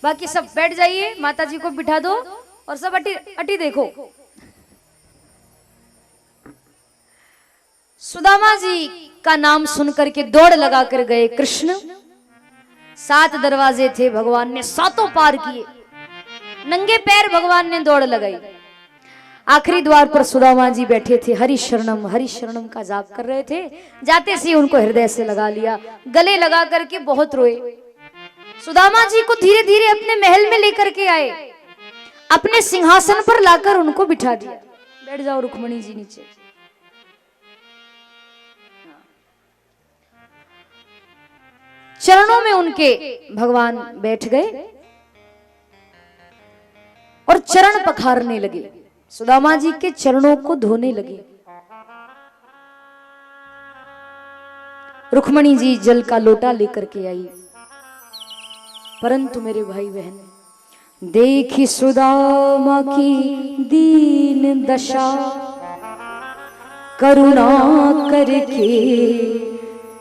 बाकी सब बैठ जाइए, माता जी को बिठा दो और सब अटी अटी देखो। सुदामा जी का नाम सुनकर के दौड़ लगा कर गए कृष्ण। 7 दरवाजे थे, भगवान ने 7 पार किए। नंगे पैर भगवान ने दौड़ लगाई। आखिरी द्वार पर सुदामा जी बैठे थे, हरि शरणम का जाप कर रहे थे। जाते से उनको हृदय से लगा लिया, गले लगा करके बहुत रोए। सुदामा जी को धीरे धीरे अपने महल में लेकर के आए, अपने सिंहासन पर लाकर उनको बिठा दिया। बैठ जाओ रुक्मणी जी नीचे। चरणों में उनके भगवान बैठ गए और चरण पखारने लगे, सुदामा जी के चरणों को धोने लगे। रुक्मणी जी जल का लोटा लेकर के आई, परंतु मेरे भाई बहन देखी सुदामा की दीन दशा, करुणा करके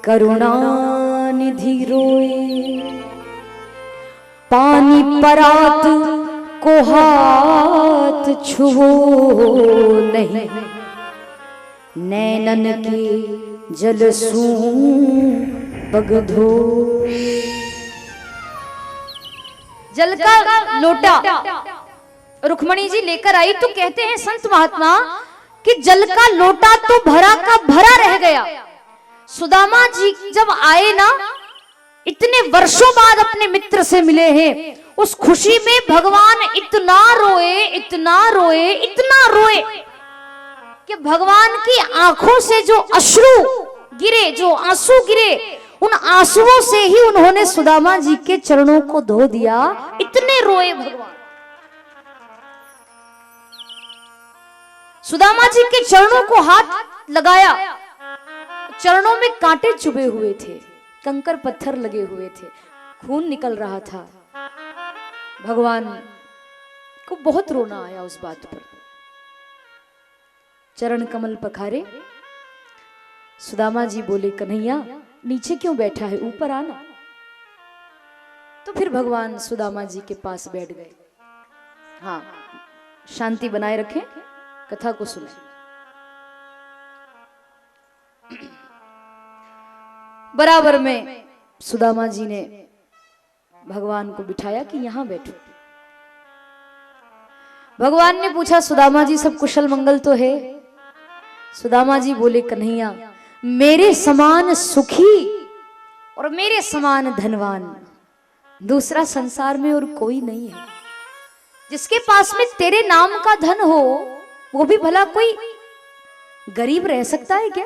करुणा निधि रोए। पानी परात को हाथ छुओ नहीं, नैनन के जल सू बगधो। जल का लोटा रुक्मणी जी लेकर आई तो कहते हैं संत महात्मा कि जल का लोटा तो भरा का भरा रह गया। सुदामा जी जब आए ना, इतने वर्षों बाद अपने मित्र से मिले हैं, उस खुशी में भगवान इतना रोए इतना रोए इतना रोए कि भगवान की आंखों से जो अश्रु गिरे, जो आंसू गिरे, उन आंसुओं से ही उन्होंने सुदामा जी के चरणों को धो दिया। इतने रोए भगवान। सुदामा जी के चरणों को हाथ लगाया, चरणों में कांटे चुभे हुए थे, कंकर पत्थर लगे हुए थे, खून निकल रहा था। भगवान को बहुत रोना आया उस बात पर। चरण कमल पखारे, सुदामा जी बोले कन्हैया नीचे क्यों बैठा है, ऊपर आना। तो फिर भगवान सुदामा जी के पास बैठ गए। हाँ, शांति बनाए रखें, कथा को सुने। बराबर में सुदामा जी ने भगवान को बिठाया कि यहां बैठो। भगवान ने पूछा सुदामा जी सब कुशल मंगल तो है। सुदामा जी बोले कन्हैया मेरे समान सुखी और मेरे समान धनवान दूसरा संसार में और कोई नहीं है। जिसके पास में तेरे नाम का धन हो वो भी भला कोई गरीब रह सकता है क्या?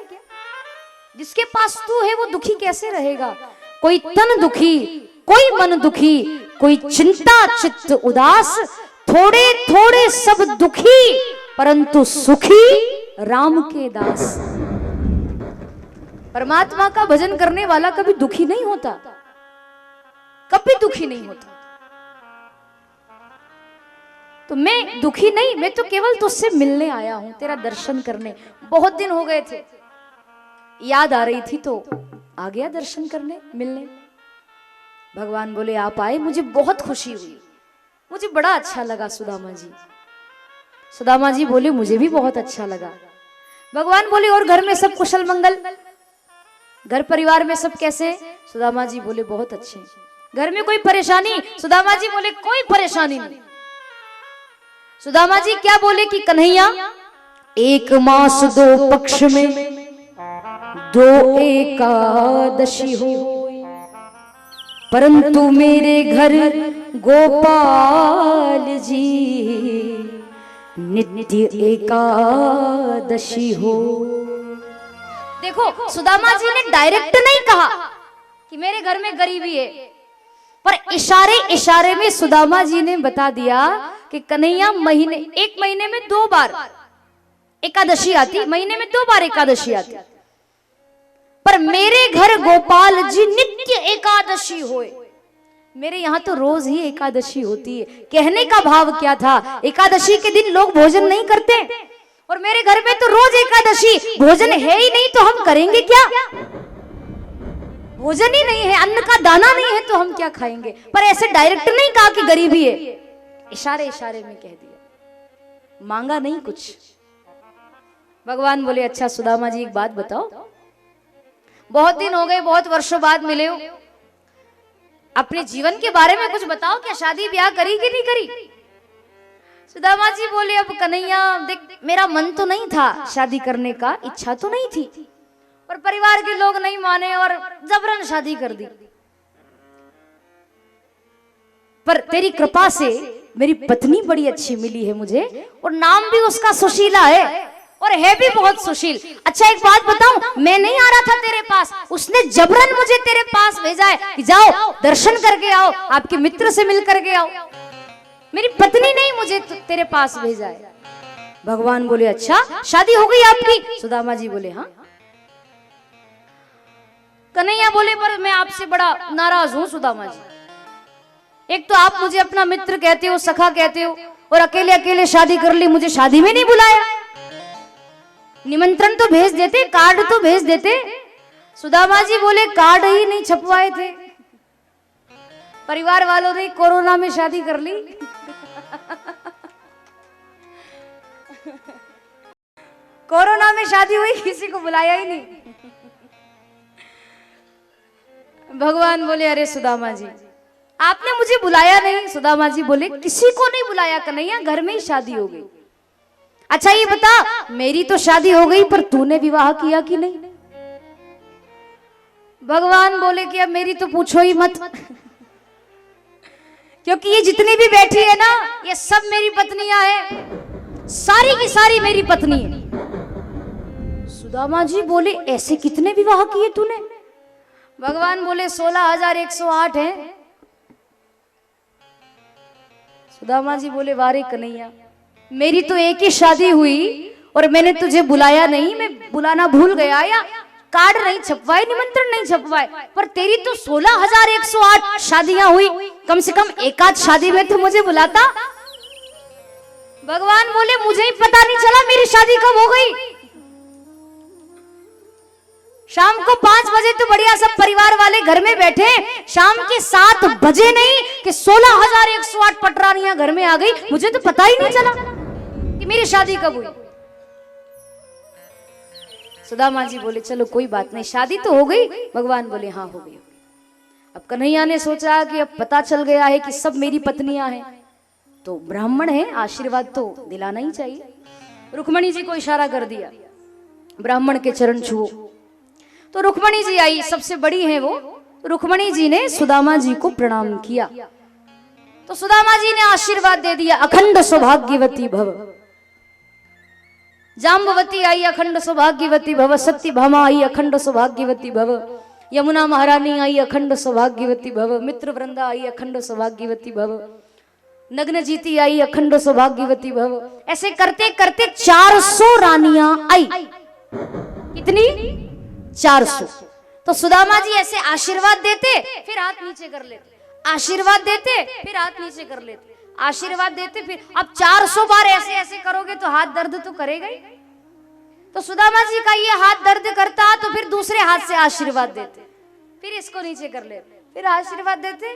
जिसके पास तू है वो दुखी कैसे रहेगा? कोई तन दुखी, कोई मन दुखी, कोई चिंता चित्त उदास, थोड़े थोड़े सब दुखी परंतु सुखी राम के दास। परमात्मा का भजन करने वाला कभी दुखी नहीं होता, कभी दुखी नहीं होता। तो मैं दुखी नहीं, मैं तो केवल तुझसे मिलने आया हूं, तेरा दर्शन करने। बहुत दिन हो गए थे, याद आ रही थी तो आ गया दर्शन करने, मिलने। भगवान बोले आप आए, मुझे बहुत खुशी हुई, मुझे बड़ा अच्छा लगा सुदामा जी। सुदामा जी बोले मुझे भी बहुत अच्छा लगा। भगवान बोले और घर में सब कुशल मंगल, घर परिवार में सब कैसे? सुदामा जी बोले बहुत अच्छे। घर में कोई परेशानी? सुदामा जी बोले कोई परेशानी नहीं। सुदामा जी क्या बोले कि कन्हैया 1 मास 2 पक्ष में 2 एकादशी हो, परंतु मेरे घर गोपाल जी नित्य एकादशी हो। देखो सुदामा जी ने डायरेक्ट नहीं कहा कि मेरे घर में गरीबी है, पर इशारे इशारे में सुदामा जी ने बता दिया कि कन्हैया एक महीने में 2 बार एकादशी आती, महीने में 2 बार एकादशी आती, पर मेरे घर गोपाल जी नित्य एकादशी होए। मेरे यहाँ तो रोज ही एकादशी होती है। कहने का भाव क्या था, एकादशी के दिन लोग भोजन नहीं करते और मेरे घर में तो रोज एकादशी, भोजन है ही नहीं तो हम करेंगे क्या? भोजन ही नहीं है, अन्न का दाना नहीं है तो हम क्या खाएंगे। पर ऐसे डायरेक्ट नहीं कहा कि गरीबी है, इशारे इशारे में कह दिया, मांगा नहीं कुछ। भगवान बोले अच्छा सुदामा जी एक बात बताओ, बहुत दिन हो गए, बहुत वर्षों बाद मिले हो, अपने जीवन के बारे में कुछ बताओ, क्या शादी ब्याह करी कि नहीं करी। सुदामा जी बोले अब कन्हैया देख, मेरा मन तो नहीं था शादी करने का, इच्छा तो नहीं थी, पर परिवार के लोग नहीं माने और जबरन शादी कर दी। पर तेरी कृपा से मेरी पत्नी बड़ी अच्छी मिली है मुझे, और नाम भी उसका सुशीला है और है भी बहुत सुशील। अच्छा एक बात बताऊं, मैं नहीं आ रहा था तेरे पास, उसने जबरन मुझे तेरे पास भेजा है कि जाओ दर्शन करके आओ, आपके मित्र से मिल करके आओ। मेरी पत्नी नहीं मुझे तेरे पास भेजा है। भगवान बोले अच्छा शादी हो गई आपकी। सुदामा जी बोले हाँ। कन्हैया बोले पर मैं आपसे बड़ा नाराज हूं सुदामा जी, एक तो आप मुझे अपना मित्र कहते हो, सखा कहते हो, और अकेले अकेले शादी कर ली, मुझे शादी में नहीं बुलाया। निमंत्रण तो भेज देते, कार्ड तो भेज देते। सुदामा जी बोले कार्ड ही नहीं छपवाए थे, परिवार वालों ने कोरोना में शादी कर ली। कोरोना में शादी हुई, किसी को बुलाया ही नहीं। भगवान बोले अरे सुदामा जी आपने मुझे बुलाया नहीं। सुदामा जी बोले किसी को नहीं बुलाया कन्हैया, घर में ही शादी हो गई। अच्छा ये बता, मेरी तो शादी हो गई पर तूने विवाह किया कि नहीं। भगवान बोले कि अब मेरी तो पूछो ही मत, क्योंकि ये जितनी भी बैठी है ना, ये सब मेरी पत्नियां हैं, सारी की सारी मेरी पत्नी है। सुदामा जी बोले ऐसे कितने विवाह किए तूने। भगवान बोले 16,108 है। सुदामा जी बोले वारे कन्हैया, मेरी तो एक ही शादी हुई और मैंने तुझे बुलाया नहीं, मैं बुलाना भूल गया, या कार्ड नहीं छपवाए, निमंत्रण नहीं छपवाए, पर तेरी तो 16,108 शादियां हुई, कम से कम एक आध शादी में तो मुझे बुलाता। भगवान बोले मुझे ही पता नहीं चला मेरी शादी कब हो गई। शाम को 5 बजे तो बढ़िया सब परिवार वाले घर में बैठे, शाम के 7 बजे नहीं कि 16,108 पटरानियां घर में आ गई, मुझे तो पता ही नहीं चला कि मेरी शादी कब हुई। सुदामा जी बोले चलो कोई बात नहीं, शादी तो हो गई। भगवान बोले हाँ हो गई। अब कन्हैया ने सोचा कि अब पता चल गया है कि सब मेरी पत्नियां हैं, तो ब्राह्मण है, आशीर्वाद तो दिलाना ही चाहिए। रुक्मणी जी को इशारा कर दिया, ब्राह्मण के चरण छुओ। तो रुक्मणी जी आई, सबसे बड़ी है वो। रुक्मणी जी ने सुदामा जी को प्रणाम किया, तो सुदामा जी ने आशीर्वाद दे दिया, अखंड सौभाग्यवती भव। जाम्बवती आई अखंड सौभाग्यवती भव, सत्यभामा आई अखंड सौभाग्यवती भव, यमुना महारानी आई अखंड सौभाग्यवती भव, मित्र वृंदा आई अखंड सौभाग्यवती भव, नग्नजीती आई अखंड सौभाग्यवती भव। ऐसे करते करते 400 रानियां आई। कितनी? 400। तो सुदामा जी ऐसे आशीर्वाद देते, फिर हाथ नीचे कर लेते, आशीर्वाद देते, फिर हाथ नीचे कर लेते, आशीर्वाद देते, फिर अब 400 बार ऐसे ऐसे करोगे तो हाथ दर्द तो करेगा ही। तो सुदामा जी का ये हाथ दर्द करता, तो फिर दूसरे हाथ से आशीर्वाद देते, फिर इसको नीचे कर लेते, फिर आशीर्वाद देते,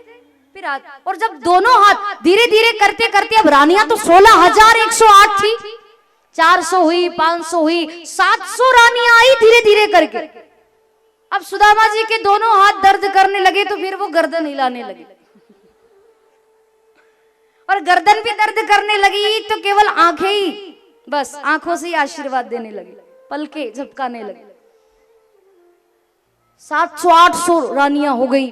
फिर हाथ। और जब दोनों हाथ धीरे धीरे करते करते, अब रानियां तो 16,108 थी, 400 हुई, 500 हुई, 700 रानियां आई धीरे धीरे करके। अब सुदामा जी के दोनों हाथ दर्द करने लगे, तो फिर वो गर्दन हिलाने लगे, और गर्दन भी दर्द करने लगी, तो केवल आंखें ही, बस आंखों से ही आशीर्वाद देने लगे, पलके झपकाने लगे। 700-800 रानियां हो गई।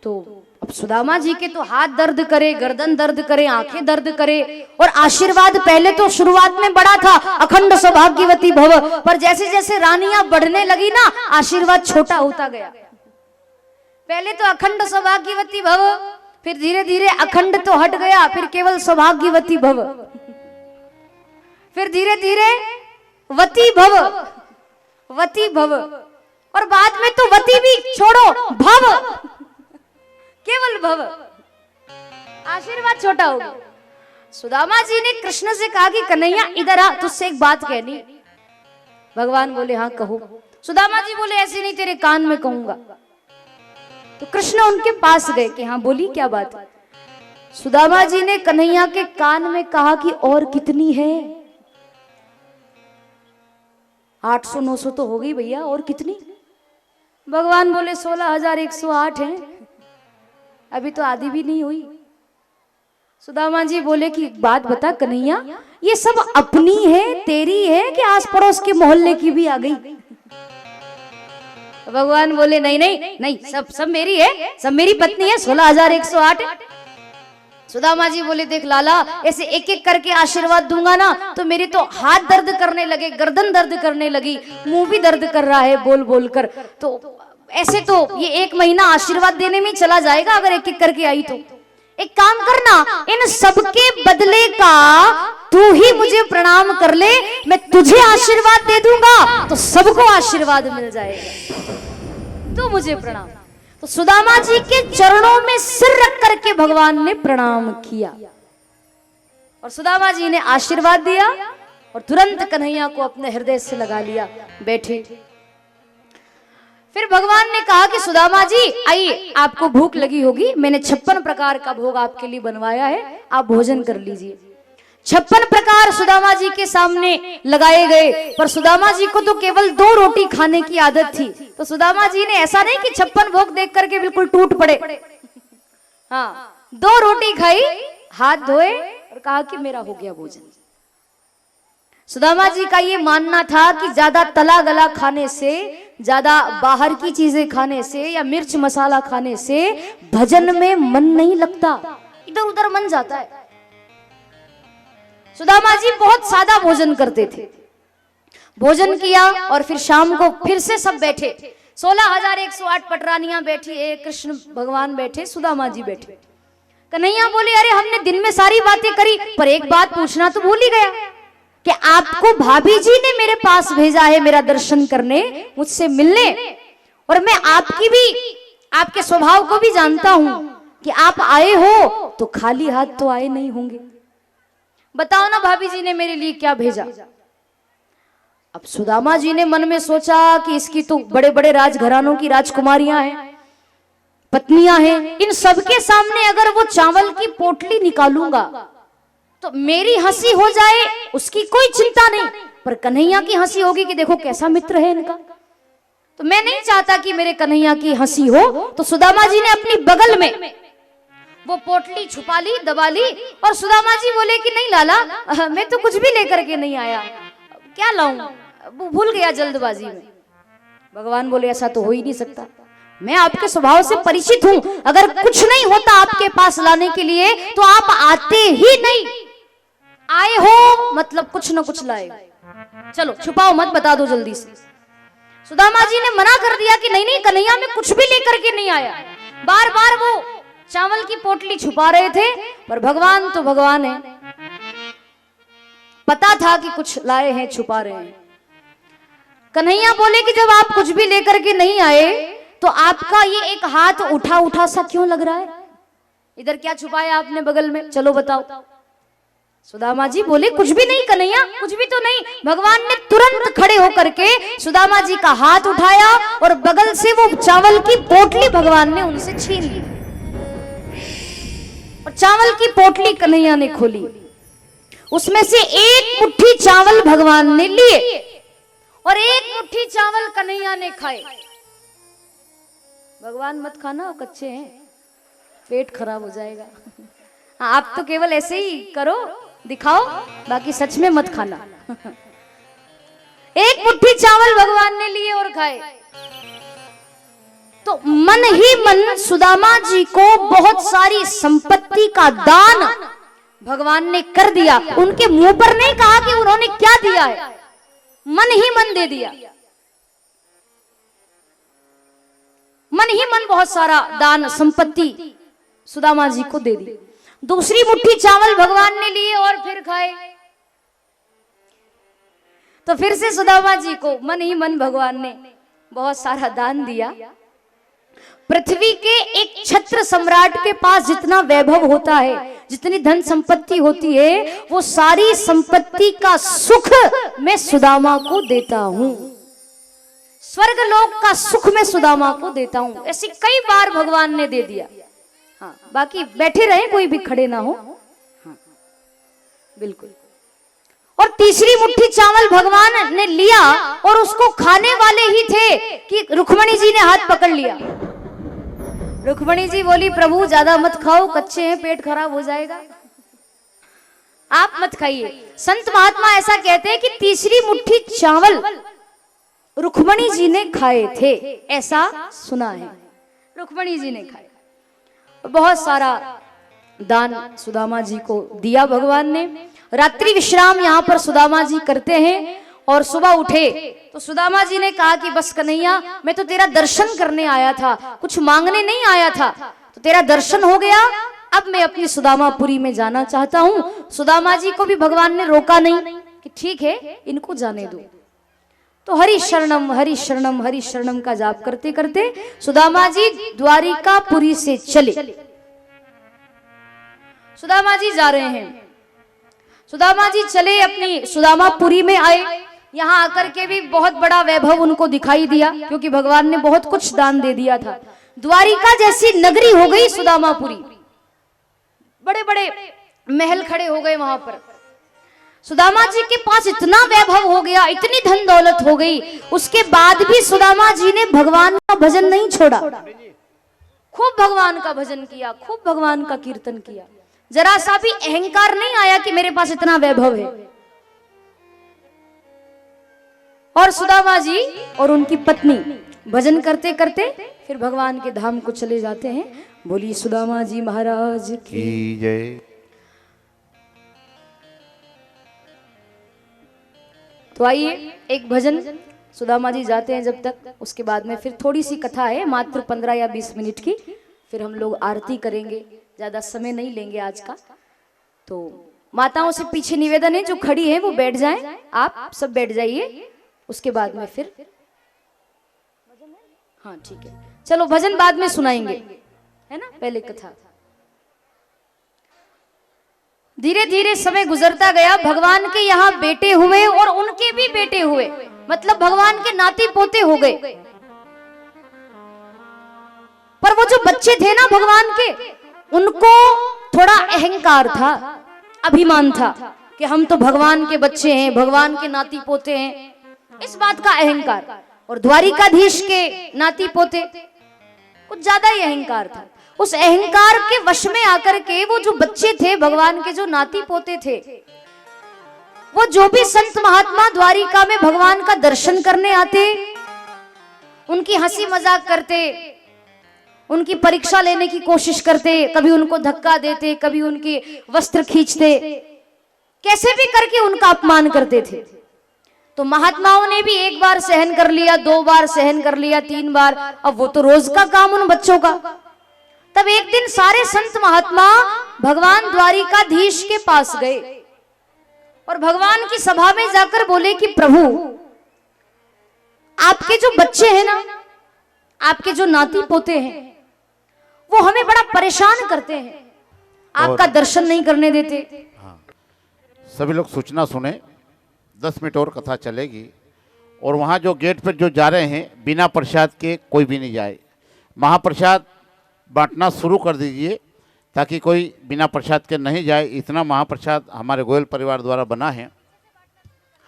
तो अब सुदामा जी के तो हाथ दर्द करे, गर्दन दर्द करे, आंखें दर्द करे, और आशीर्वाद पहले तो शुरुआत में बड़ा था, अखंड सौभाग्यवती भव, पर जैसे जैसे रानियां बढ़ने लगी ना, आशीर्वाद छोटा होता गया। पहले तो अखंड सौभाग्यवती भव, फिर धीरे धीरे अखंड तो हट गया, फिर केवल सौभाग्यवती भव, फिर धीरे धीरे वती भव, वती भव, और बाद में तो वती भी छोड़ो, भव, केवल भव। आशीर्वाद छोटा हो गया। सुदामा जी ने कृष्ण से कहा कि कन्हैया इधर आ, तुझसे एक बात कहनी। भगवान बोले हाँ कहो। सुदामा जी बोले ऐसे नहीं, तेरे कान में कहूंगा। तो कृष्ण उनके पास गए कि हाँ बोली क्या बात है। सुदामा जी ने कन्हैया के कान में कहा कि और कितनी है? 800-900 तो हो गई भैया, और कितनी? भगवान बोले 16,108 है, अभी तो आधी भी नहीं हुई। सुदामा जी बोले कि बात बता कन्हैया, ये सब अपनी है, तेरी है कि आस पड़ोस के मोहल्ले की भी आ गई? भगवान बोले नहीं नहीं नहीं, सब मेरी है, सब मेरी पत्नी है, 16,108। सुदामा जी बोले देख लाला, ऐसे एक एक करके आशीर्वाद दूंगा ना तो मेरे तो हाथ दर्द करने लगे, गर्दन दर्द करने लगी, मुंह भी दर्द कर रहा है बोल बोल कर। तो ऐसे तो ये 1 महीना आशीर्वाद देने में चला जाएगा अगर एक एक करके आई तो। एक काम करना, इन सबके बदले का तू ही मुझे प्रणाम कर ले, मैं तुझे आशीर्वाद दे दूंगा तो सबको आशीर्वाद मिल जाएगा, तू मुझे प्रणाम। तो सुदामा जी के चरणों में सिर रख करके भगवान ने प्रणाम किया और सुदामा जी ने आशीर्वाद दिया और तुरंत कन्हैया को अपने हृदय से लगा लिया। बैठे। फिर भगवान ने कहा कि सुदामा जी आइए, आपको भूख लगी होगी, मैंने 56 प्रकार का भोग आपके लिए बनवाया है, आप भोजन कर लीजिए। 56 प्रकार सुदामा जी के सामने लगाए गए, पर सुदामा जी को तो केवल 2 रोटी खाने की आदत थी। तो सुदामा जी ने ऐसा नहीं कि 56 भोग देख करके बिल्कुल टूट पड़े, हाँ 2 रोटी खाई, हाथ धोए और कहा कि मेरा हो गया भोजन। सुदामा जी का ये मानना था कि ज्यादा तला गला खाने से, ज्यादा बाहर की चीजें खाने से या मिर्च मसाला खाने से भजन में मन नहीं लगता, इधर उधर मन जाता है। सुदामा जी बहुत सादा भोजन करते थे। भोजन किया और फिर शाम को फिर से सब बैठे, 16,108 पटरानियां बैठी, एक कृष्ण भगवान बैठे, सुदामा जी बैठे। कन्हैया बोले अरे हमने दिन में सारी बातें करी, पर एक बात पूछना तो भूल ही गया कि आपको भाभी जी ने मेरे पास भेजा है मेरा दर्शन करने, मुझसे मिलने, और मैं आपकी भी, आपके स्वभाव को भी जानता हूं कि आप आए हो तो खाली हाथ तो आए नहीं होंगे। बताओ ना भाभी जी ने मेरे लिए क्या भेजा। अब सुदामा जी ने मन में सोचा कि इसकी तो बड़े बड़े राजघरानों की राजकुमारियां हैं, पत्नियां हैं, इन सबके सामने अगर वो चावल की पोटली निकालूंगा तो मेरी हंसी हो जाए उसकी कोई चिंता नहीं, पर कन्हैया की हंसी होगी कि देखो कैसा मित्र है इनका। तो मैं नहीं चाहता कि मेरे कन्हैया की हंसी हो। तो सुदामा जी ने अपनी बगल में वो पोटली छुपा ली, दबा ली, और सुदामा जी बोले कि नहीं लाला, मैं तो कुछ भी लेकर के नहीं आया, क्या लाऊं, भूल गया जल्दबाजी में। भगवान बोले ऐसा तो हो ही नहीं सकता, मैं आपके स्वभाव से परिचित हूं, अगर कुछ नहीं होता आपके पास लाने के लिए तो आप आते ही नहीं, आए हो मतलब कुछ न कुछ लाए, चलो छुपाओ मत, बता दो जल्दी से। सुदामा जी ने मना कर दिया कि नहीं नहीं कन्हैया मैं कुछ भी लेकर के नहीं आया। बार बार वो चावल की पोटली छुपा रहे थे, पर भगवान तो भगवान है, पता था कि कुछ लाए हैं, छुपा रहे हैं। कन्हैया बोले कि जब आप कुछ भी लेकर के नहीं आए तो आपका ये एक हाथ उठा उठा सा क्यों लग रहा है, इधर क्या छुपाया आपने बगल में, चलो बताओ। सुदामा जी बोले कुछ भी नहीं कन्हैया, कुछ भी तो नहीं। भगवान ने तुरंत खड़े होकर के सुदामा जी का हाथ उठाया और बगल से वो चावल की पोटली भगवान ने उनसे छीन ली, और चावल की पोटली कन्हैया ने खोली, उसमें से एक मुट्ठी चावल भगवान ने लिए और एक मुट्ठी चावल कन्हैया ने खाए। भगवान मत खाना, कच्चे हैं, पेट खराब हो जाएगा। आप तो केवल ऐसे ही करो, दिखाओ, बाकी सच में मत खाना। एक मुट्ठी चावल भगवान ने लिए और खाए। तो मन ही मन सुदामा जी को बहुत सारी संपत्ति का दान भगवान ने कर दिया। उनके मुंह पर नहीं कहा कि उन्होंने क्या दिया है, मन ही मन दे दिया, मन ही मन बहुत सारा दान संपत्ति सुदामा जी को दे दी। दूसरी मुट्ठी चावल भगवान ने लिए और फिर खाए। तो फिर से सुदामा जी को मन ही मन भगवान ने बहुत सारा दान दिया। पृथ्वी के एक छत्र सम्राट के पास जितना वैभव होता है, जितनी धन संपत्ति होती है, वो सारी संपत्ति का सुख मैं सुदामा को देता हूं। स्वर्ग लोक का सुख मैं सुदामा को देता हूं। ऐसी कई बार भगवान ने दे दिया। हाँ, बाकी बैठे रहे, कोई भी खड़े ना हो। हाँ, बिल्कुल। और तीसरी मुट्ठी चावल भगवान ने लिया और उसको खाने वाले ही थे कि रुक्मणी जी ने हाथ पकड़ लिया। रुक्मणी जी बोली, प्रभु ज्यादा मत खाओ, कच्चे हैं, पेट खराब हो जाएगा, आप मत खाइए। संत महात्मा ऐसा कहते हैं कि तीसरी मुट्ठी चावल रुक्मणी जी ने खाए थे, ऐसा सुना है, रुक्मणी जी ने खाए। बहुत सारा दान सुदामा जी को दिया भगवान ने। रात्रि विश्राम यहाँ पर सुदामा जी करते हैं और सुबह उठे तो सुदामा जी ने कहा कि बस कन्हैया, मैं तो तेरा दर्शन करने आया था, कुछ मांगने नहीं आया था, तो तेरा दर्शन हो गया, अब मैं अपनी सुदामापुरी में जाना चाहता हूँ। सुदामा जी को भी भगवान ने रोका नहीं कि ठीक है, इनको जाने दो। तो हरि शरणम हरि शरणम हरि शरणम का जाप करते करते सुदामा जी द्वारिकापुरी से चले। सुदामा जी जा रहे हैं, सुदामा जी चले, अपनी सुदामापुरी में आए। यहाँ आकर के भी बहुत बड़ा वैभव उनको दिखाई दिया, क्योंकि भगवान ने बहुत कुछ दान दे दिया था। द्वारिका जैसी नगरी हो गई सुदामापुरी, बड़े बड़े महल खड़े हो गए वहां पर। सुदामा जी के पास इतना वैभव हो गया, इतनी धन दौलत हो गई, उसके बाद भी सुदामा जी ने भगवान का भजन नहीं छोड़ा। खूब भगवान का भजन किया, खूब भगवान का कीर्तन किया। जरा सा भी अहंकार नहीं आया कि मेरे पास इतना वैभव है। और सुदामा जी और उनकी पत्नी भजन करते करते फिर भगवान के धाम को चले जाते हैं। बोली सुदामा जी महाराज की जय। तो आइए एक भजन सुदामा जी जाते हैं जब तक, उसके बाद में फिर थोड़ी सी कथा है, मात्र 15 या 20 मिनट की, फिर हम लोग आरती करेंगे, ज्यादा समय नहीं लेंगे आज का। तो माताओं से पीछे निवेदन है, जो खड़ी है वो बैठ जाएं, आप सब बैठ जाइए, उसके बाद में फिर हाँ ठीक है, चलो भजन बाद में सुनाएंगे, है ना, पहले कथा। धीरे धीरे समय गुजरता गया, भगवान के यहाँ बेटे हुए और उनके भी बेटे हुए, मतलब भगवान के नाती पोते हो गए। पर वो जो बच्चे थे ना भगवान के, उनको थोड़ा अहंकार था, अभिमान था कि हम तो भगवान के बच्चे हैं, भगवान के नाती पोते हैं, इस बात का अहंकार। और द्वारिकाधीश के नाती पोते, कुछ ज्यादा ही अहंकार था। उस अहंकार के वश में आकर के वो जो बच्चे थे भगवान के, जो नाती पोते थे, वो जो भी संत महात्मा द्वारिका में भगवान का दर्शन करने आते, उनकी हंसी मजाक करते, उनकी परीक्षा लेने की कोशिश करते, कभी उनको धक्का देते, कभी उनके वस्त्र खींचते, कैसे भी करके उनका अपमान करते थे। तो महात्माओं ने भी एक बार सहन कर लिया, 2 बार सहन कर लिया, 3 बार, अब वो तो रोज का काम उन बच्चों का। तब एक दिन सारे संत महात्मा भगवान द्वारिकाधीश के पास गए और भगवान की सभा में जाकर बोले कि प्रभु, आपके जो बच्चे हैं ना, आपके जो नाती पोते हैं, वो हमें बड़ा परेशान करते हैं, आपका दर्शन नहीं करने देते। हाँ, सभी लोग सूचना सुने, 10 मिनट और कथा चलेगी। और वहाँ जो गेट पर जो जा रहे हैं, बिना प्रसाद के कोई भी नहीं जाए। महाप्रसाद बांटना शुरू कर दीजिए ताकि कोई बिना प्रसाद के नहीं जाए। इतना महाप्रसाद हमारे गोयल परिवार द्वारा बना है।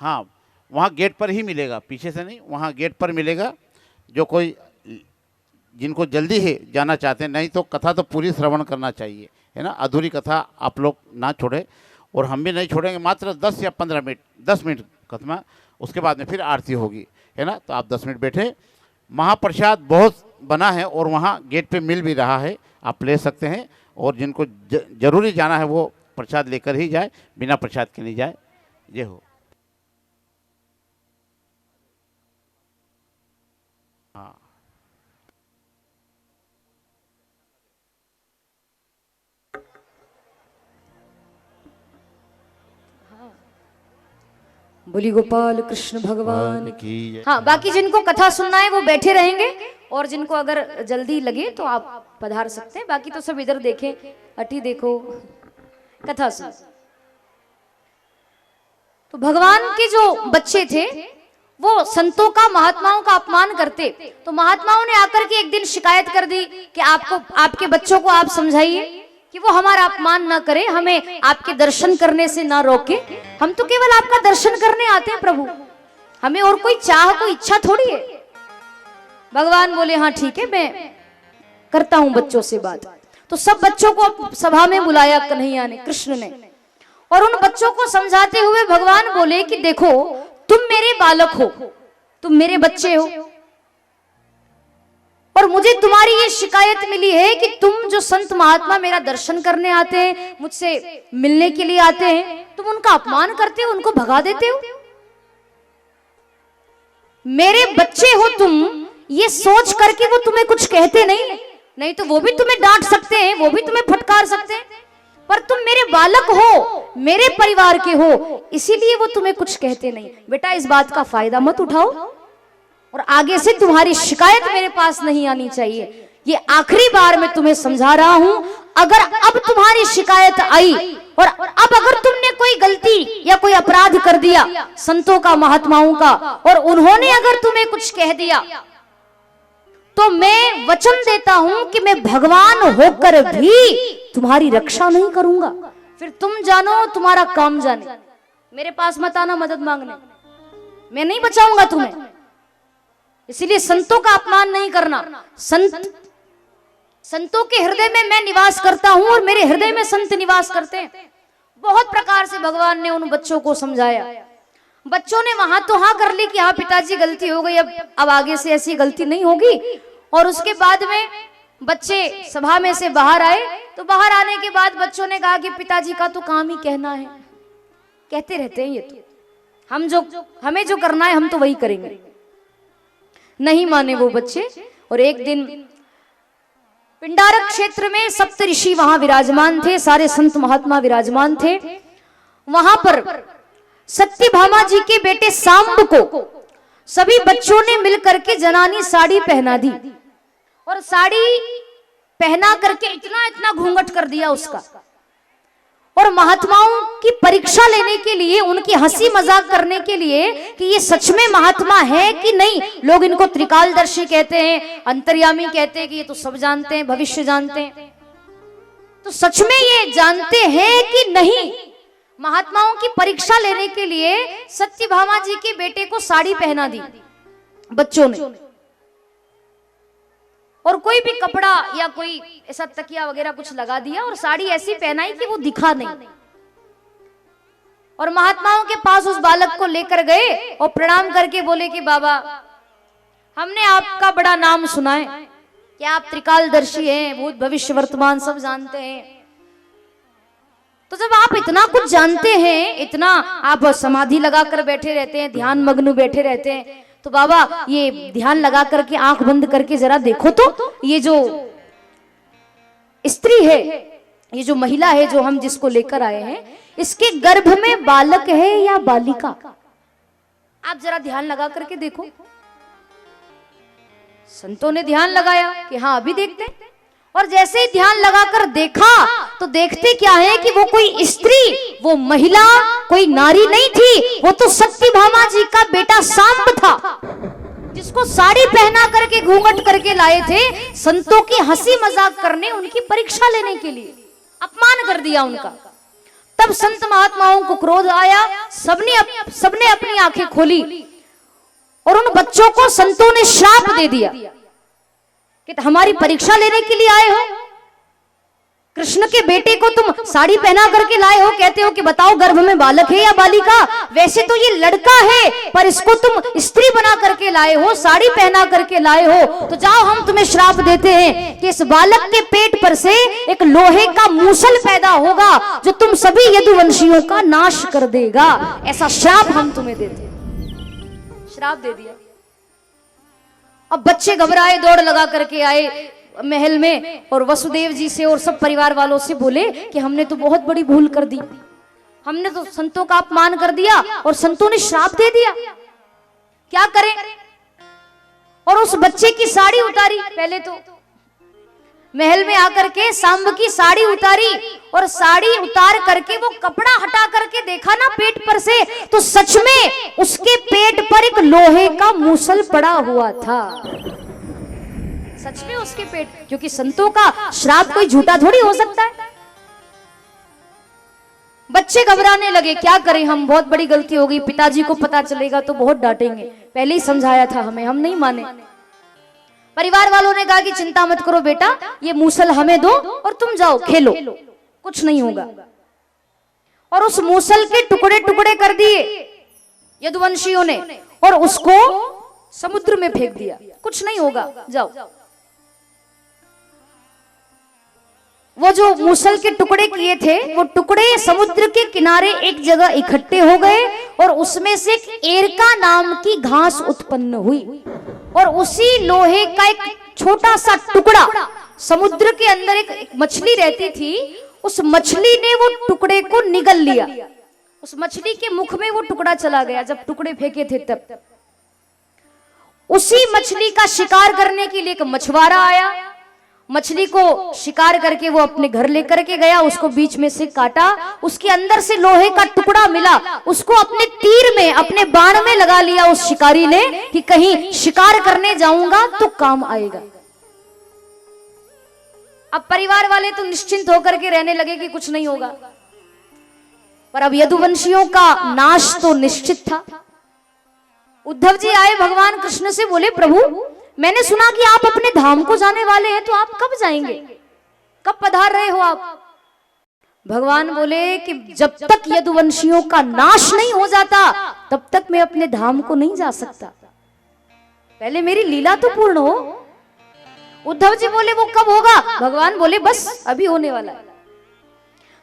हाँ, वहाँ गेट पर ही मिलेगा, पीछे से नहीं, वहाँ गेट पर मिलेगा। जो कोई जिनको जल्दी है जाना चाहते हैं, नहीं तो कथा तो पूरी श्रवण करना चाहिए, है ना, अधूरी कथा आप लोग ना छोड़े, और हम भी नहीं छोड़ेंगे। मात्र 10 या 15 मिनट, 10 मिनट कथा, उसके बाद में फिर आरती होगी, है ना। तो आप 10 मिनट बैठे। महाप्रसाद बहुत बना है और वहाँ गेट पे मिल भी रहा है, आप ले सकते हैं। और जिनको जरूरी जाना है वो प्रसाद लेकर ही जाए, बिना प्रसाद के नहीं जाए। ये हो। हाँ, बोली गोपाल कृष्ण भगवान की। हाँ, बाकी जिनको कथा सुनना है वो बैठे रहेंगे, और जिनको अगर जल्दी लगे तो आप पधार सकते हैं। बाकी तो सब इधर देखें, अटी देखो, कथा सुन। तो भगवान के जो बच्चे थे वो संतों का, महात्माओं का अपमान करते, तो महात्माओं ने आकर के एक दिन शिकायत कर दी कि आपको, आपके बच्चों को आप समझाइए कि वो हमारा अपमान ना करे, हमें आपके दर्शन करने से ना रोके, हम तो केवल आपका दर्शन करने आते हैं प्रभु, हमें और कोई चाह, कोई इच्छा थोड़ी है। भगवान बोले हाँ ठीक है, मैं करता हूं बच्चों से बात। तो सब बच्चों को सभा में बुलाया कन्हैया ने, कृष्ण ने, और उन बच्चों को समझाते हुए भगवान बोले कि देखो तुम मेरे बालक हो, तुम मेरे बच्चे हो, और मुझे तुम्हारी ये शिकायत मिली है कि तुम जो संत महात्मा मेरा दर्शन करने आते हैं, मुझसे मिलने के लिए आते हैं, तुम उनका अपमान करते हो, उनको भगा देते हो। मेरे बच्चे हो तुम, ये सोच करके वो तुम्हें कुछ कहते नहीं, नहीं तो वो भी तुम्हें डांट सकते हैं, वो भी तुम्हें फटकार सकते हैं, पर तुम मेरे बालक हो, मेरे परिवार के हो, इसीलिए वो तुम्हें कुछ कहते नहीं। बेटा इस बात का फायदा मत उठाओ, और आगे से तुम्हारी शिकायत मेरे पास नहीं आनी चाहिए। ये आखिरी बार मैं तुम्हें समझा रहा हूं, अगर अब तुम्हारी शिकायत आई और अब अगर तुमने कोई गलती या कोई अपराध कर दिया संतों का, महात्माओं का, और उन्होंने अगर तुम्हें कुछ कह दिया, तो मैं वचन देता हूं कि मैं भगवान होकर भी तुम्हारी रक्षा नहीं करूंगा। फिर तुम जानो, तुम्हारा काम जाने, मेरे पास मत आना मदद मांगने, मैं नहीं बचाऊंगा तुम्हें। इसीलिए संतों का अपमान नहीं करना। संतों के हृदय में मैं निवास करता हूं और मेरे हृदय में संत निवास करते हैं। बहुत प्रकार से भगवान ने उन बच्चों को समझाया। बच्चों ने वहां तो हाँ कर ली कि हाँ पिताजी गलती हो गई, अब आगे से ऐसी गलती नहीं होगी। और उसके बाद में बच्चे सभा में से बाहर आए, तो बाहर आने के बाद बच्चों ने कहा कि पिताजी का तो काम ही कहना है, कहते रहते हैं ये तो, हमें जो करना है हम तो वही करेंगे। नहीं माने वो बच्चे। और एक दिन पिंडारक क्षेत्र में सप्त ऋषि वहां विराजमान थे, सारे संत महात्मा विराजमान थे। वहां पर सत्यभामा जी के बेटे सांब को सभी बच्चों ने मिलकर के जनानी साड़ी पहना दी, और साड़ी पहना करके इतना इतना घूंघट कर दिया उसका, और महात्माओं की परीक्षा लेने के लिए, उनकी हंसी मजाक करने के लिए कि ये सच में महात्मा है कि नहीं। लोग इनको त्रिकालदर्शी कहते हैं, अंतर्यामी कहते हैं कि ये तो सब जानते हैं, भविष्य जानते हैं, तो सच में ये जानते हैं कि नहीं। महात्माओं की परीक्षा लेने के लिए सत्यभामा जी के बेटे को साड़ी पहना दी बच्चों ने, और कोई भी कपड़ा या कोई ऐसा तकिया वगैरह कुछ लगा दिया, और साड़ी ऐसी पहनाई कि वो दिखा नहीं। और महात्माओं के पास उस बालक को लेकर गए और प्रणाम करके बोले कि बाबा, हमने आपका बड़ा नाम सुना है कि आप त्रिकालदर्शी हैं, भूत भविष्य वर्तमान सब जानते हैं। तो जब आप इतना कुछ जानते हैं, इतना आप समाधि लगाकर बैठे रहते हैं, ध्यान मग्न बैठे रहते हैं, तो बाबा ये ध्यान लगा करके आंख बंद करके जरा देखो तो, ये जो स्त्री है, ये जो महिला है जो हम जिसको लेकर आए हैं, इसके गर्भ में बालक है या बालिका? आप जरा ध्यान लगा करके देखो। संतों ने ध्यान लगाया कि हाँ अभी देखते हैं, और जैसे ही ध्यान लगाकर देखा तो देखते क्या है कि वो कोई स्त्री, वो महिला कोई नारी नहीं थी, वो तो सत्यभामा जी का बेटा सांब था, जिसको साड़ी पहना करके घूंघट करके लाए थे संतों की हंसी मजाक करने, उनकी परीक्षा लेने के लिए। अपमान कर दिया उनका। तब संत महात्माओं को क्रोध आया, सबने अपनी आंखें खोली, और उन बच्चों को संतों ने श्राप दे दिया कि हमारी परीक्षा लेने के लिए आए हो, कृष्ण के बेटे को तुम साड़ी पहना करके लाए हो, कहते हो कि बताओ गर्भ में बालक है या बालिका? वैसे तो ये लड़का है, पर इसको तुम स्त्री बना करके लाए हो, साड़ी पहना करके लाए हो। तो जाओ, हम तुम्हें श्राप देते हैं कि इस बालक के पेट पर से एक लोहे का मूसल पैदा होगा जो तुम सभी यदुवंशियों का नाश कर देगा। ऐसा श्राप हम तुम्हें देते हैं। श्राप दे दिया। अब बच्चे घबराए, दौड़ लगा करके आए महल में, और वसुदेव जी से और सब परिवार वालों से बोले कि हमने तो बहुत बड़ी भूल कर दी, हमने तो संतों का अपमान कर दिया और संतों ने श्राप दे दिया, क्या करें? और उस बच्चे की साड़ी उतारी। पहले तो महल में आकर के सांब की साड़ी उतारी और साड़ी उतार करके वो कपड़ा हटा करके देखा ना पेट पर से, तो सच में उसके पेट पर एक लोहे का मूसल पड़ा हुआ था। सच में उसके पेट, क्योंकि संतों का श्राप कोई झूठा थोड़ी हो सकता है। बच्चे घबराने लगे, क्या करें हम, बहुत बड़ी गलती हो गई, पिताजी को पता चलेगा तो बहुत डांटेंगे, पहले ही समझाया था हमें, हम नहीं माने। परिवार वालों ने कहा कि चिंता मत करो बेटा, ये मूसल हमें दो और तुम जाओ खेलो, कुछ नहीं होगा। और उस मूसल के टुकड़े टुकड़े कर दिए यदुवंशियों ने और उसको समुद्र में फेंक दिया, कुछ नहीं होगा, जाओ। वो जो मूसल के टुकड़े किए थे, वो टुकड़े समुद्र के किनारे एक जगह इकट्ठे हो गए और उसमें से एक एरका नाम की घास उत्पन्न हुई और उसी लोहे का एक छोटा सा टुकड़ा, समुद्र के अंदर एक मछली रहती थी, उस मछली ने वो टुकड़े को निगल लिया। उस मछली के मुख में वो टुकड़ा चला गया जब टुकड़े फेंके थे तब। उसी मछली का शिकार करने के लिए एक मछुआरा आया, मछली को शिकार करके वो अपने घर लेकर के गया, उसको बीच में से काटा, उसके अंदर से लोहे का टुकड़ा मिला, उसको अपने तीर में, अपने बाण में लगा लिया उस शिकारी ने कि कहीं शिकार करने जाऊंगा तो काम आएगा। अब परिवार वाले तो निश्चिंत होकर के रहने लगे कि कुछ नहीं होगा, पर अब यदुवंशियों का नाश तो निश्चित था। उद्धव जी आए भगवान कृष्ण से, बोले प्रभु मैंने सुना कि आप अपने धाम को जाने वाले हैं, तो आप कब जाएंगे, कब पधार रहे हो आप? भगवान बोले कि जब तक यदुवंशियों का नाश नहीं हो जाता तब तक मैं अपने धाम को नहीं जा सकता, पहले मेरी लीला तो पूर्ण हो। उद्धव जी बोले वो कब होगा? भगवान बोले बस अभी होने वाला है।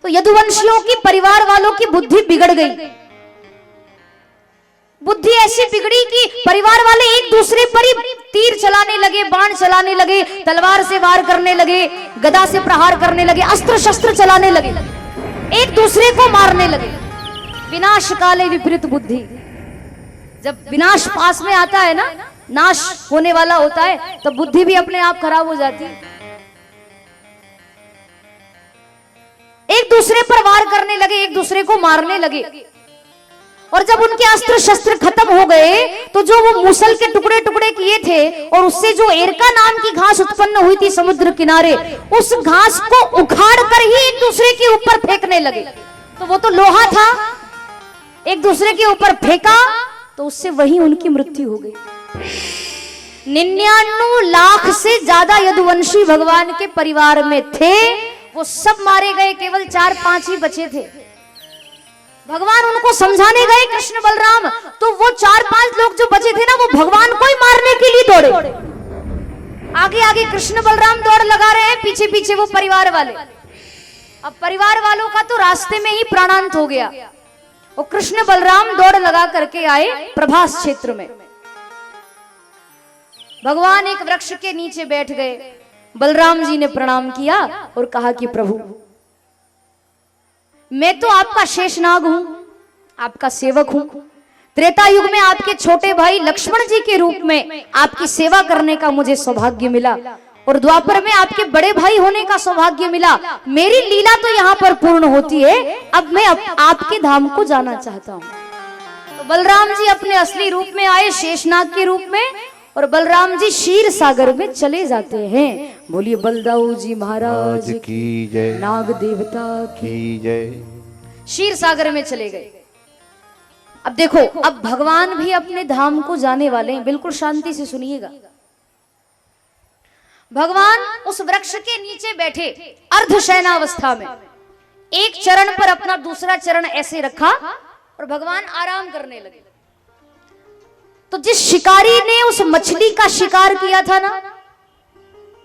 तो यदुवंशियों की परिवार वालों की बुद्धि बिगड़ गई, बुद्धि ऐसी बिगड़ी कि परिवार वाले एक दूसरे पर ही तीर चलाने लगे, बाण चलाने लगे, तलवार से वार करने लगे, गदा से प्रहार करने लगे, अस्त्र शस्त्र चलाने लगे, एक दूसरे को मारने लगे। विनाश काले विपरीत बुद्धि, जब विनाश पास में आता है ना, नाश होने वाला होता है, तो बुद्धि भी अपने आप खराब हो जाती है। एक दूसरे पर वार करने लगे, एक दूसरे को मारने लगे, और जब उनके अस्त्र शस्त्र खत्म हो गए तो जो वो मूसल के टुकड़े टुकड़े किए थे और उससे जो एरका नाम की घास उत्पन्न हुई थी समुद्र किनारे, उस घास को उखाड़ कर ही एक दूसरे के ऊपर फेंकने लगे। तो वो तो लोहा था, एक दूसरे के ऊपर फेंका तो उससे वही उनकी मृत्यु हो गई। 99 लाख से ज्यादा यदुवंशी भगवान के परिवार में थे, वो सब मारे गए, केवल 4-5 ही बचे थे। भगवान उनको समझाने गए कृष्ण बलराम, तो वो 4-5 लोग जो बचे थे ना, वो भगवान को ही मारने के लिए दौड़े। आगे आगे कृष्ण बलराम दौड़ लगा रहे हैं, पीछे पीछे वो परिवार वाले। अब परिवार वालों का तो रास्ते में ही प्राणांत हो गया। वो कृष्ण बलराम दौड़ लगा करके आए प्रभास क्षेत्र में। भगवान एक वृक्ष के नीचे बैठ गए, बलराम जी ने प्रणाम किया और कहा कि प्रभु मैं तो आपका शेषनाग हूं, आपका सेवक हूं। त्रेता युग में आपके छोटे भाई लक्ष्मण जी के रूप में आपकी सेवा करने का मुझे सौभाग्य मिला और द्वापर में आपके बड़े भाई होने का सौभाग्य मिला। मेरी लीला तो यहाँ पर पूर्ण होती है, अब मैं आपके धाम को जाना चाहता हूँ। तो बलराम जी अपने असली रूप में आए, शेषनाग के रूप में, और बलराम जी क्षीर सागर में चले जाते हैं। बोलिए बलदाऊ जी महाराज की जय, नाग देवता की जय। क्षीर सागर में चले गए। अब देखो, अब भगवान भी अपने धाम को जाने वाले हैं, बिल्कुल शांति से सुनिएगा। भगवान उस वृक्ष के नीचे बैठे अर्धशयनावस्था में, एक चरण पर अपना दूसरा चरण ऐसे रखा और भगवान आराम करने लगे। तो जिस शिकारी ने उस मछली का शिकार किया था ना,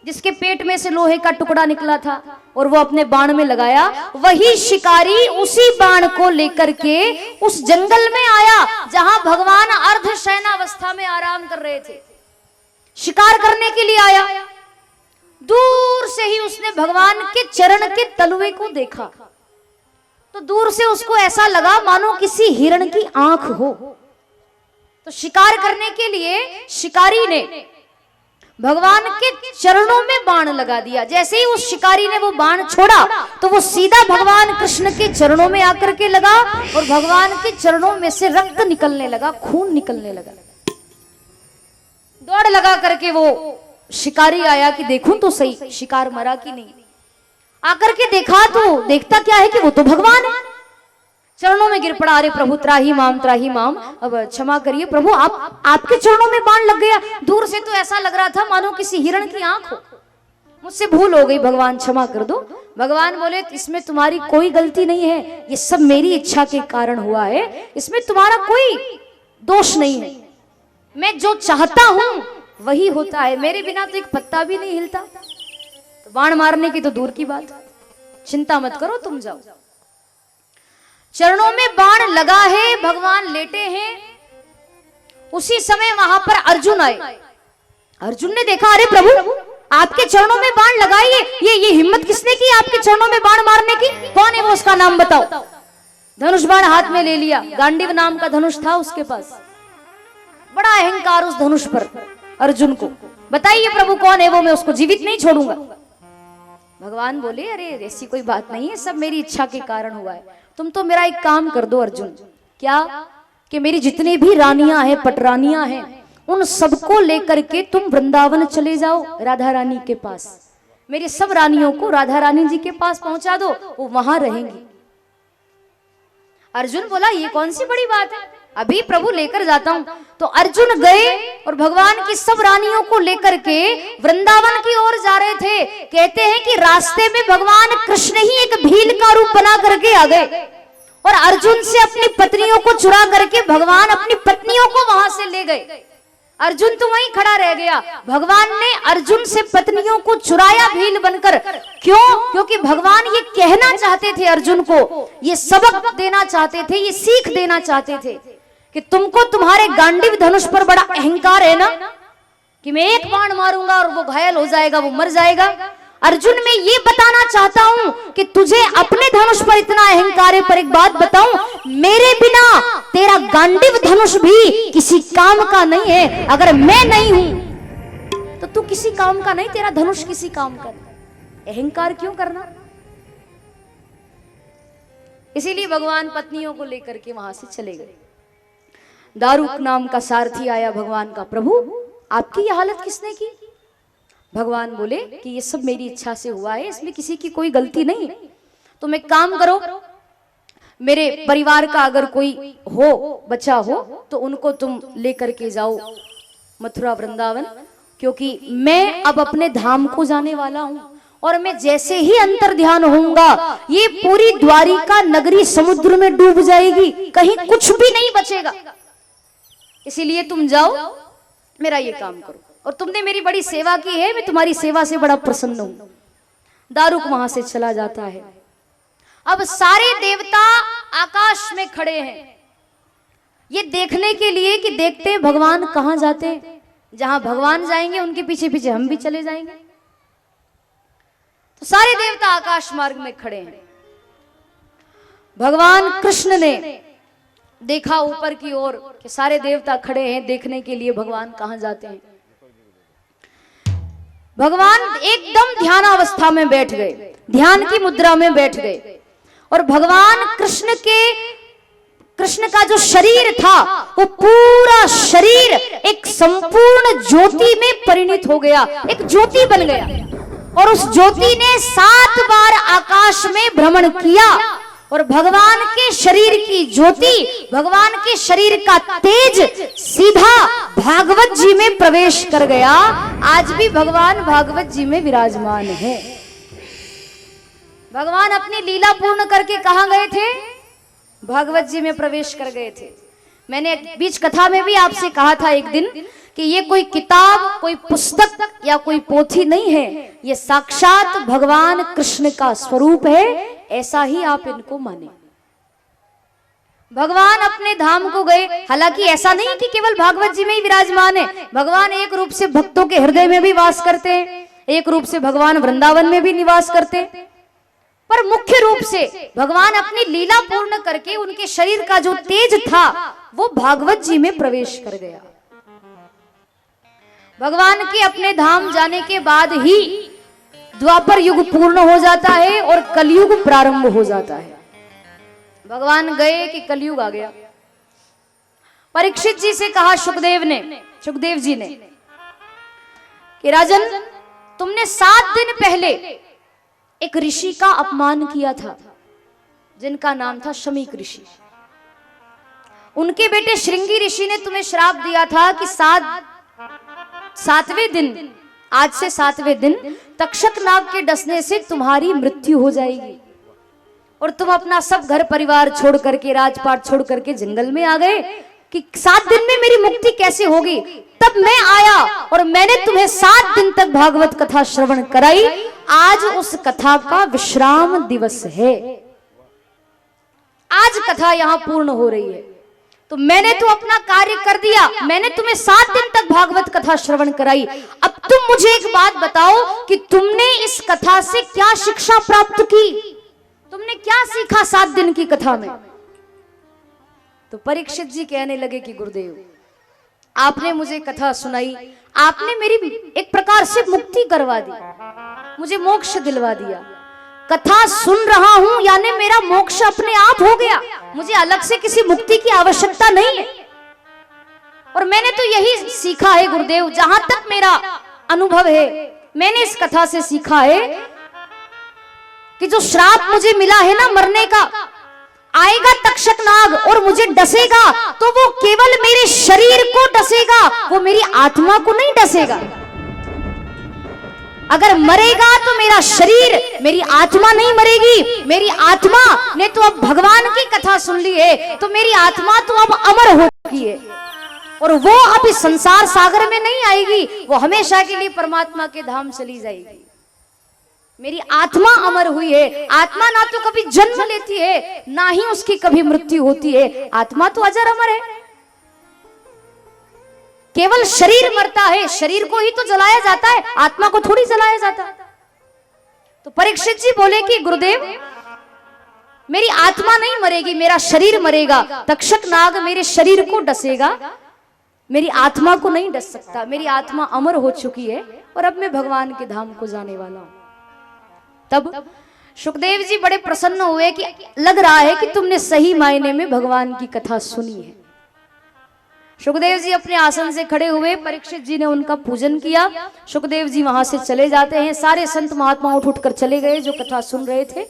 जिसके पेट में से लोहे का टुकड़ा निकला था और वो अपने बाण में लगाया, वही शिकारी उसी बाण को लेकर के उस जंगल में आया जहां भगवान अर्धशयनावस्था में आराम कर रहे थे। शिकार करने के लिए आया। दूर से ही उसने भगवान के चरण के तलवे को देखा, तो दूर से उसको ऐसा लगा मानो किसी हिरण की आंख हो। तो शिकार करने के लिए शिकारी ने भगवान के चरणों में बाण लगा दिया। जैसे ही उस शिकारी ने वो बाण छोड़ा तो वो सीधा भगवान कृष्ण के चरणों में आकर के लगा और भगवान के चरणों में से रक्त निकलने लगा, खून निकलने लगा। दौड़ लगा करके वो शिकारी आया कि देखूं तो सही शिकार मरा कि नहीं। आकर के देखा तो देखता क्या है कि वो तो भगवान है। चरणों में गिर पड़ा, अरे प्रभु त्राही माम, अब क्षमा करिए प्रभु, आपके चरणों में बाण लग गया। दूर से तो ऐसा लग रहा था मानो किसी हिरण की आंख हो। मुझसे भूल हो गई भगवान, क्षमा कर दो। भगवान बोले इसमें तुम्हारी कोई गलती नहीं है, ये सब मेरी इच्छा के कारण हुआ है, इसमें तुम्हारा कोई दोष नहीं है। मैं जो चाहता हूं वही होता है, मेरे बिना तो एक पत्ता भी नहीं हिलता। तो बाण मारने की तो दूर की बात, चिंता मत करो, तुम जाओ। चरणों में बाण लगा है, भगवान लेटे हैं। उसी समय वहां पर अर्जुन आए। अर्जुन ने देखा, अरे प्रभु आपके चरणों में बाण लगाइए, ये हिम्मत किसने की आपके चरणों में बाण मारने की? कौन है वो, उसका नाम बताओ। धनुष बाण हाथ में ले लिया, गांडीव नाम का धनुष था उसके पास। बड़ा अहंकार उस धनुष पर अर्जुन को। बताइए प्रभु कौन है वो, मैं उसको जीवित नहीं छोड़ूंगा। भगवान बोले अरे ऐसी कोई बात नहीं है, सब मेरी इच्छा के कारण हुआ है। तुम तो मेरा एक काम कर दो अर्जुन। क्या? कि मेरी जितनी भी रानियां हैं, पटरानियां हैं, उन सबको लेकर के तुम वृंदावन चले जाओ राधा रानी के पास। मेरी सब रानियों को राधा रानी जी के पास पहुंचा दो, वो वहां रहेंगी। अर्जुन बोला ये कौन सी बड़ी बात है, अभी प्रभु लेकर जाता हूं। तो अर्जुन गए और भगवान की सब रानियों को लेकर के वृंदावन की ओर जा रहे थे। कहते हैं कि रास्ते में भगवान कृष्ण ही एक भील का रूप बना करके आ गए और अर्जुन से अपनी पत्नियों को चुरा करके भगवान अपनी पत्नियों को वहां से ले गए। अर्जुन तो वहीं खड़ा रह गया। भगवान ने अर्जुन से पत्नियों को चुराया भील बनकर। क्यों? क्योंकि भगवान ये कहना चाहते थे अर्जुन को, ये सबक देना चाहते थे, ये सीख देना चाहते थे कि तुमको तुम्हारे गांडीव धनुष पर बड़ा अहंकार है ना, कि मैं एक बाण मारूंगा और वो घायल हो जाएगा, वो मर जाएगा। अर्जुन मैं ये बताना चाहता हूं कि तुझे अपने धनुष पर इतना अहंकार है, पर एक बात बताऊं, मेरे बिना तेरा गांडीव धनुष भी किसी काम का नहीं है। अगर मैं नहीं हूं तो तू किसी काम का नहीं, तेरा धनुष किसी काम का नहीं। अहंकार क्यों करना? इसीलिए भगवान पत्नियों को लेकर के वहां से चले गए। दारुक नाम का सारथी आया भगवान का, प्रभु आपकी यह हालत किसने की? भगवान बोले कि ये सब मेरी इच्छा से हुआ है, इसमें किसी की कोई गलती नहीं है। तुम एक काम करो, मेरे परिवार का अगर कोई हो, बच्चा हो, तो उनको तुम लेकर के जाओ मथुरा वृंदावन, क्योंकि मैं अब अपने धाम को जाने वाला हूं और मैं जैसे ही अंतर ध्यान होऊंगा ये पूरी द्वारिका नगरी समुद्र में डूब जाएगी, कहीं कुछ भी नहीं बचेगा। इसीलिए तुम जाओ, मेरा ये काम करो, और तुमने मेरी बड़ी सेवा की है, मैं तुम्हारी सेवा से बड़ा प्रसन्न हूं। दारुक वहां से चला जाता है। अब सारे देवता आकाश में खड़े हैं ये देखने के लिए कि देखते भगवान कहां जाते हैं। जहां भगवान जाएंगे उनके पीछे पीछे हम भी चले जाएंगे। तो सारे देवता आकाश मार्ग में खड़े हैं। भगवान कृष्ण ने देखा ऊपर की ओर कि सारे देवता खड़े हैं देखने के लिए भगवान कहां जाते हैं। भगवान एकदम ध्यानावस्था में बैठ गए, ध्यान की मुद्रा में बैठ गए, और भगवान कृष्ण का जो शरीर था वो पूरा शरीर एक संपूर्ण ज्योति में परिणित हो गया, एक ज्योति बन गया। और उस ज्योति ने 7 बार आकाश में भ्रमण किया और भगवान के शरीर की ज्योति, भगवान के शरीर का तेज सीधा भागवत जी में प्रवेश कर गया। आज भी भगवान भागवत जी में विराजमान है। भगवान अपनी लीला पूर्ण करके कहां गए थे? भागवत जी में प्रवेश कर गए थे। मैंने बीच कथा में भी आपसे कहा था एक दिन कि ये कोई किताब, कोई पुस्तक या कोई पोथी नहीं है, ये साक्षात भगवान कृष्ण का स्वरूप है। ऐसा ही आप इनको माने। भगवान अपने धाम को गए, हालांकि ऐसा नहीं कि केवल भागवत जी में ही विराजमान है। भगवान एक रूप से भक्तों के हृदय में भी वास करते हैं, एक रूप से भगवान वृंदावन में भी निवास करते हैं, पर मुख्य रूप से भगवान अपनी लीला पूर्ण करके उनके शरीर का जो तेज था वो भागवत जी में प्रवेश कर गया। भगवान के अपने धाम जाने के बाद ही द्वापर युग पूर्ण हो जाता है और कलयुग प्रारंभ हो जाता है। भगवान गए कि कलयुग आ गया। परीक्षित जी से कहा सुखदेव जी ने कि राजन, तुमने 7 दिन पहले एक ऋषि का अपमान किया था जिनका नाम था शमीक ऋषि। उनके बेटे श्रृंगी ऋषि ने तुम्हें श्राप दिया था कि सातवें दिन, आज से 7वें दिन तक्षक नाग के डसने से तुम्हारी मृत्यु हो जाएगी और तुम अपना सब घर परिवार छोड़ करके, राजपाट छोड़ करके जंगल में आ गए कि 7 दिन में मेरी मुक्ति कैसे होगी। तब मैं आया और मैंने तुम्हें 7 दिन तक भागवत कथा श्रवण कराई। आज उस कथा का विश्राम दिवस है, आज कथा यहां पूर्ण हो रही है। तो मैंने तो अपना कार्य कर दिया, मैंने तुम्हें 7 दिन तक भागवत कथा श्रवण कराई। अब तुम मुझे एक बात बताओ कि तुमने इस कथा से क्या शिक्षा प्राप्त की, तुमने क्या सीखा 7 दिन की कथा में। तो परीक्षित जी कहने लगे कि गुरुदेव, आपने मुझे कथा सुनाई, आपने मेरी एक प्रकार से मुक्ति करवा दी, मुझे मोक्ष दिलवा दिया। कथा सुन रहा हूं यानी मेरा मोक्ष अपने आप हो गया, मुझे अलग से किसी मुक्ति की आवश्यकता नहीं है। और मैंने तो यही सीखा है गुरुदेव, जहां तक मेरा अनुभव है, मैंने इस कथा से सीखा है कि जो श्राप मुझे मिला है ना मरने का, आएगा तक्षक नाग और मुझे डसेगा तो वो केवल मेरे शरीर को डसेगा, वो मेरी आत्मा को नहीं डसेगा। अगर मरेगा तो मेरा शरीर, मेरी आत्मा नहीं मरेगी। मेरी आत्मा ने तो अब भगवान की कथा सुन ली है, तो मेरी आत्मा तो अब अमर हो चुकी है और वो अब इस संसार सागर में नहीं आएगी, वो हमेशा के लिए परमात्मा के धाम चली जाएगी। मेरी आत्मा अमर हुई है। आत्मा ना तो कभी जन्म लेती है, ना ही उसकी कभी मृत्यु होती है। आत्मा तो अजर अमर है, केवल शरीर मरता है, शरीर को ही तो जलाया जाता है, आत्मा को थोड़ी जलाया जाता। तो परीक्षित जी बोले कि गुरुदेव, मेरी आत्मा नहीं मरेगी, मेरा शरीर मरेगा। तक्षक नाग मेरे शरीर को डसेगा, मेरी आत्मा को नहीं डस सकता। मेरी आत्मा अमर हो चुकी है और अब मैं भगवान के धाम को जाने वाला हूं। तब सुखदेव जी बड़े प्रसन्न हुए कि लग रहा है कि तुमने सही मायने में भगवान की कथा सुनी है। सुखदेव जी अपने आसन से खड़े हुए, परीक्षित जी ने उनका पूजन किया। सुखदेव जी वहां से चले जाते हैं। सारे संत महात्मा उठकर चले गए जो कथा सुन रहे थे,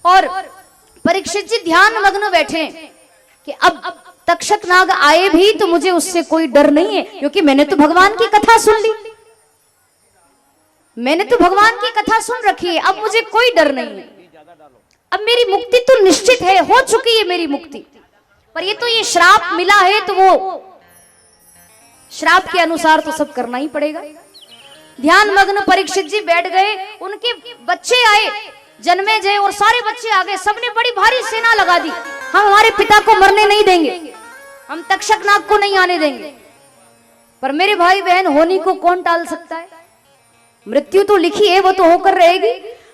और परीक्षित जी ध्यान मग्न बैठे कि अब तक्षक नाग आए भी तो मुझे उससे कोई डर नहीं है, क्योंकि मैंने तो भगवान की कथा सुन ली, मैंने तो भगवान की कथा सुन रखी है, अब मुझे कोई डर नहीं है। अब मेरी मुक्ति तो निश्चित है, हो चुकी है मेरी मुक्ति। पर ये तो ये श्राप मिला है, तो वो श्राप के अनुसार तो सब करना ही पड़ेगा। ध्यान मग्न परीक्षित जी बैठ गए। उनके बच्चे आए, जन्मे जय और सारे बच्चे आ गए। सबने बड़ी भारी सेना लगा दी, हम हमारे पिता को मरने नहीं देंगे, हम तक्षक नाग को नहीं आने देंगे। पर मेरे भाई बहन, होनी को कौन टाल सकता है, मृत्यु तो लिखी है, वो तो होकर रहेगी।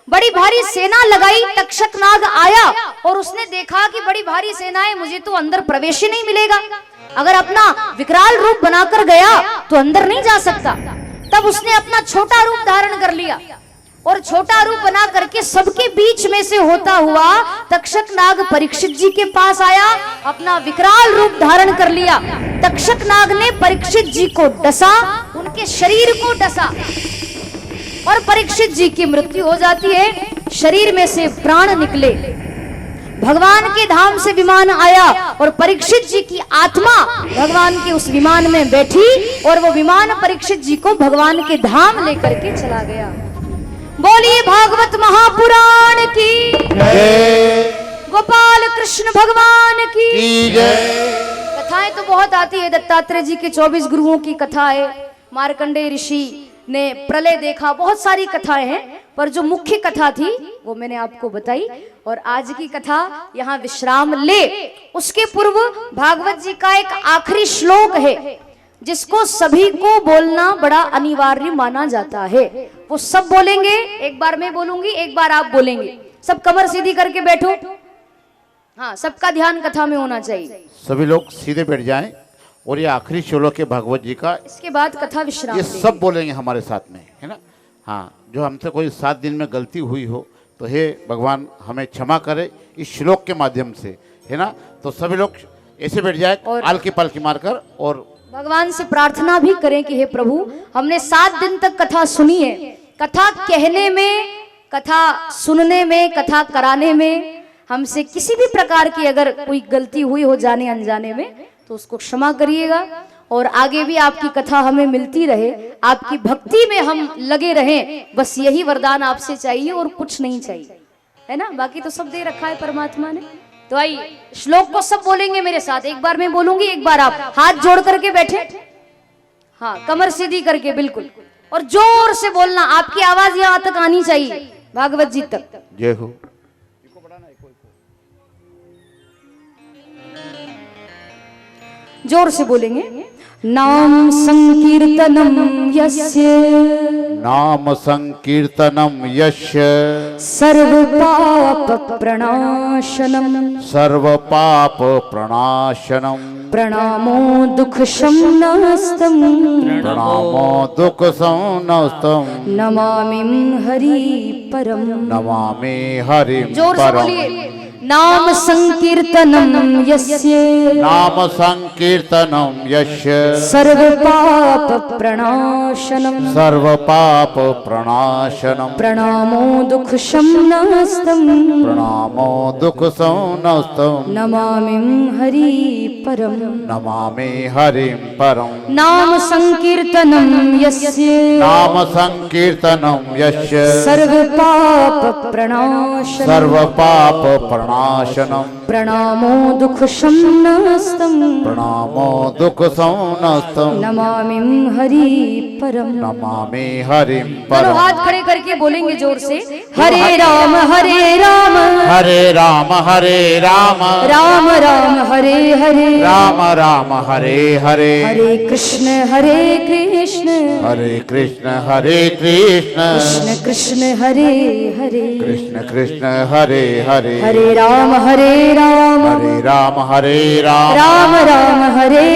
बड़ी भारी सेना लगाई, तक्षक नाग आया और उसने देखा कि बड़ी भारी सेना है, मुझे तो अंदर प्रवेश ही नहीं मिलेगा। अगर अपना विकराल रूप बनाकर गया तो अंदर नहीं जा सकता। तब उसने अपना छोटा रूप धारण कर लिया और छोटा रूप बना करके सबके बीच में से होता हुआ तक्षक नाग परीक्षित जी के पास आया, अपना विकराल रूप धारण कर लिया। तक्षक नाग ने परीक्षित जी को डसा, उनके शरीर को डसा और परीक्षित जी की मृत्यु हो जाती है। शरीर में से प्राण निकले, भगवान के धाम से विमान आया और परीक्षित जी की आत्मा भगवान के उस विमान में बैठी और वो विमान परीक्षित जी को भगवान के धाम लेकर के चला गया। बोलिए भागवत महापुराण की जय, गोपाल कृष्ण भगवान की जय। कथाएं तो बहुत आती है, दत्तात्रेय जी के 24 गुरुओं की कथा है, मार्कंडेय ऋषि ने प्रलय देखा, बहुत सारी कथाएं हैं, पर जो मुख्य कथा थी वो मैंने आपको बताई। और आज की कथा यहाँ विश्राम ले, उसके पूर्व भागवत जी का एक आखिरी श्लोक है जिसको सभी को बोलना बड़ा अनिवार्य माना जाता है। वो सब बोलेंगे, एक बार मैं बोलूंगी, एक बार आप बोलेंगे। सब कमर सीधी करके बैठो, हाँ, सबका ध्यान कथा में होना चाहिए। सभी लोग सीधे बैठ जाएं और ये आखिरी श्लोक है भागवत जी का। इसके बाद कथा विश्राम ये लेंगे। सब बोलेंगे हमारे साथ में, है ना। हाँ, जो हमसे कोई 7 दिन में गलती हुई हो तो हे भगवान हमें क्षमा करे इस श्लोक के माध्यम से, है ना। तो सभी लोग ऐसे बैठ जाए और आलकी पालकी मारकर और भगवान से प्रार्थना भी करें कि हे प्रभु, हमने 7 दिन तक कथा सुनी है। कथा कहने में, कथा सुनने में, कथा कराने में हमसे किसी भी प्रकार की अगर कोई गलती हुई हो जाने अनजाने में तो उसको क्षमा करिएगा। और आगे भी आपकी कथा हमें मिलती रहे, आपकी भक्ति में हम लगे रहें, बस यही वरदान आपसे चाहिए और कुछ नहीं चाहिए, है ना। बाकी तो सब दे रखा है परमात्मा ने। तो आइए श्लोक को सब बोलेंगे मेरे साथ। एक बार मैं बोलूंगी, एक बार आप हाथ जोड़ करके बैठे, हाँ कमर सीधी करके बिल्कुल, और जोर से बोलना। आपकी आवाज यहाँ तक आनी चाहिए, भागवत जी तक। जय हो। जोर से बोलेंगे। नाम संकीर्तनम यस्य, नाम संकीर्तनम यस्य, सर्व पाप प्रणाशनम, सर्व पाप प्रणाशनम, प्रणामो दुख शमनस्तम, प्रणामो दुख शमनस्तम, नमामि हरि परम। नमामि हरिं जोर से परम। बोलिए। नाम संकीर्तनम यस्य, नाम संकीर्तनम यस्य, सर्व पाप प्रणाशनम, सर्व पाप प्रणाशनम, प्रणामो दुख शमनस्तम, प्रणामो दुख शमनस्तम, नमामि हरि परम। नमामि हरिं परम। नाम संकीर्तनम यस्य, नाम संकीर्तनम यस्य, सर्व पाप प्रणाशनम, सर्व पाप प्रणाशनम, प्रणामो दुख शमनस्तम, प्रणामो दुख शमनस्तम, नमामि हरि परम। नमामि हरिं चलो परम। हाथ खड़े करके बोलेंगे जोर से। हरे राम हरे राम, हरे राम हरे राम, राम राम हरे हरे, राम राम हरे हरे, हरे कृष्ण हरे कृष्ण, हरे कृष्ण हरे कृष्ण, कृष्ण कृष्ण हरे हरे, कृष्ण कृष्ण हरे हरे, हरे राम हरे राम, हरे राम हरे राम, राम राम हरे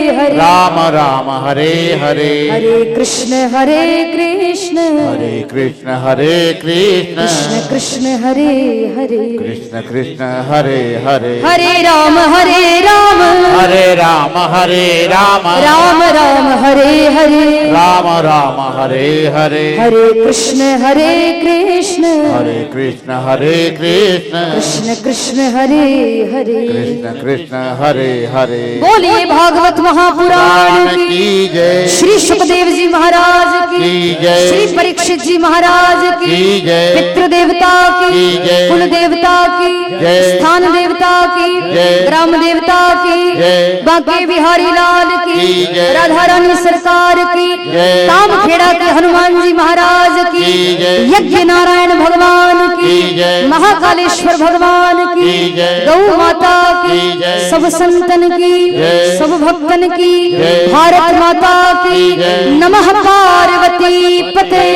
हरे, राम राम हरे हरे, हरे कृष्ण हरे कृष्ण, हरे कृष्ण हरे कृष्ण, कृष्ण कृष्ण हरे हरे, कृष्ण कृष्ण हरे हरे, हरे राम हरे राम, हरे राम हरे राम, राम राम हरे हरे, राम राम हरे हरे, हरे कृष्ण हरे कृष्ण, हरे कृष्ण हरे कृष्ण, कृष्ण कृष्ण हरे हरे। कृष्ण कृष्ण हरे हरे। बोलिए भागवत महापुराण पुराण की की जय, श्री सुखदेव जी महाराज की की जय, श्री परीक्षित जी महाराज की की जय, पितृ देवता की जय, कुल देवता की जय, स्थान देवता की जय, ग्राम देवता की जय, बांके बिहारी लाल की जय, राधा रानी सरकार की जय, कामखेड़ा के हनुमान जी महाराज की जय, यज्ञ नारायण भगवान की जय, महाकालेश्वर भगवान की जय, गौ माता की जय, सब संतन की जय, सब भक्तन की जय, भारत माता की जय, नमः पार्वती पते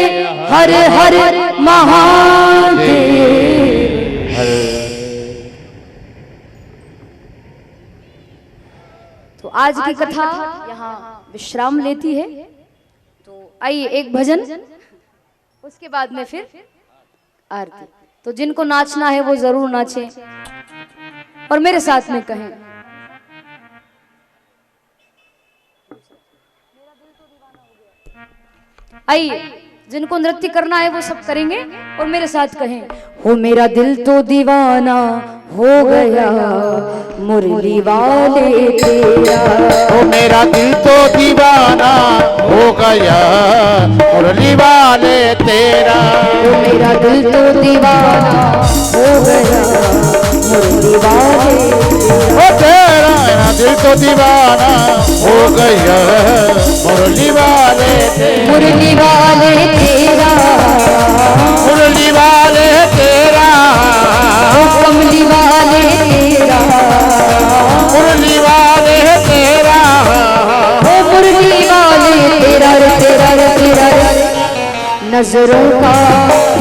हर हर महादेव। तो आज की कथा यहाँ विश्राम लेती है। तो आइए एक भजन, उसके बाद में फिर आरती। तो जिनको नाचना है वो जरूर नाचें और मेरे साथ में कहें। आइए जिनको नृत्य करना है वो सब करेंगे और मेरे साथ कहें। हो मेरा दिल तो दीवाना हो गया मुरली वाले तेरा, ओ मेरा दिल तो दीवाना हो गया मुरली वाले तेरा, हो मेरा दिल तो दीवाना हो गया मुरली वाले ओ तेरा मेरा दिल तो दीवाना हो गया मुरली वाले तेरा, मुरली वाले तेरा, मुरली वाले तेरा, ओ कमली वाले तेरा, मुरली वाले तेरा, ओ मुरली वाले तेरा रे तेरा रे तेरा रे। नजरों का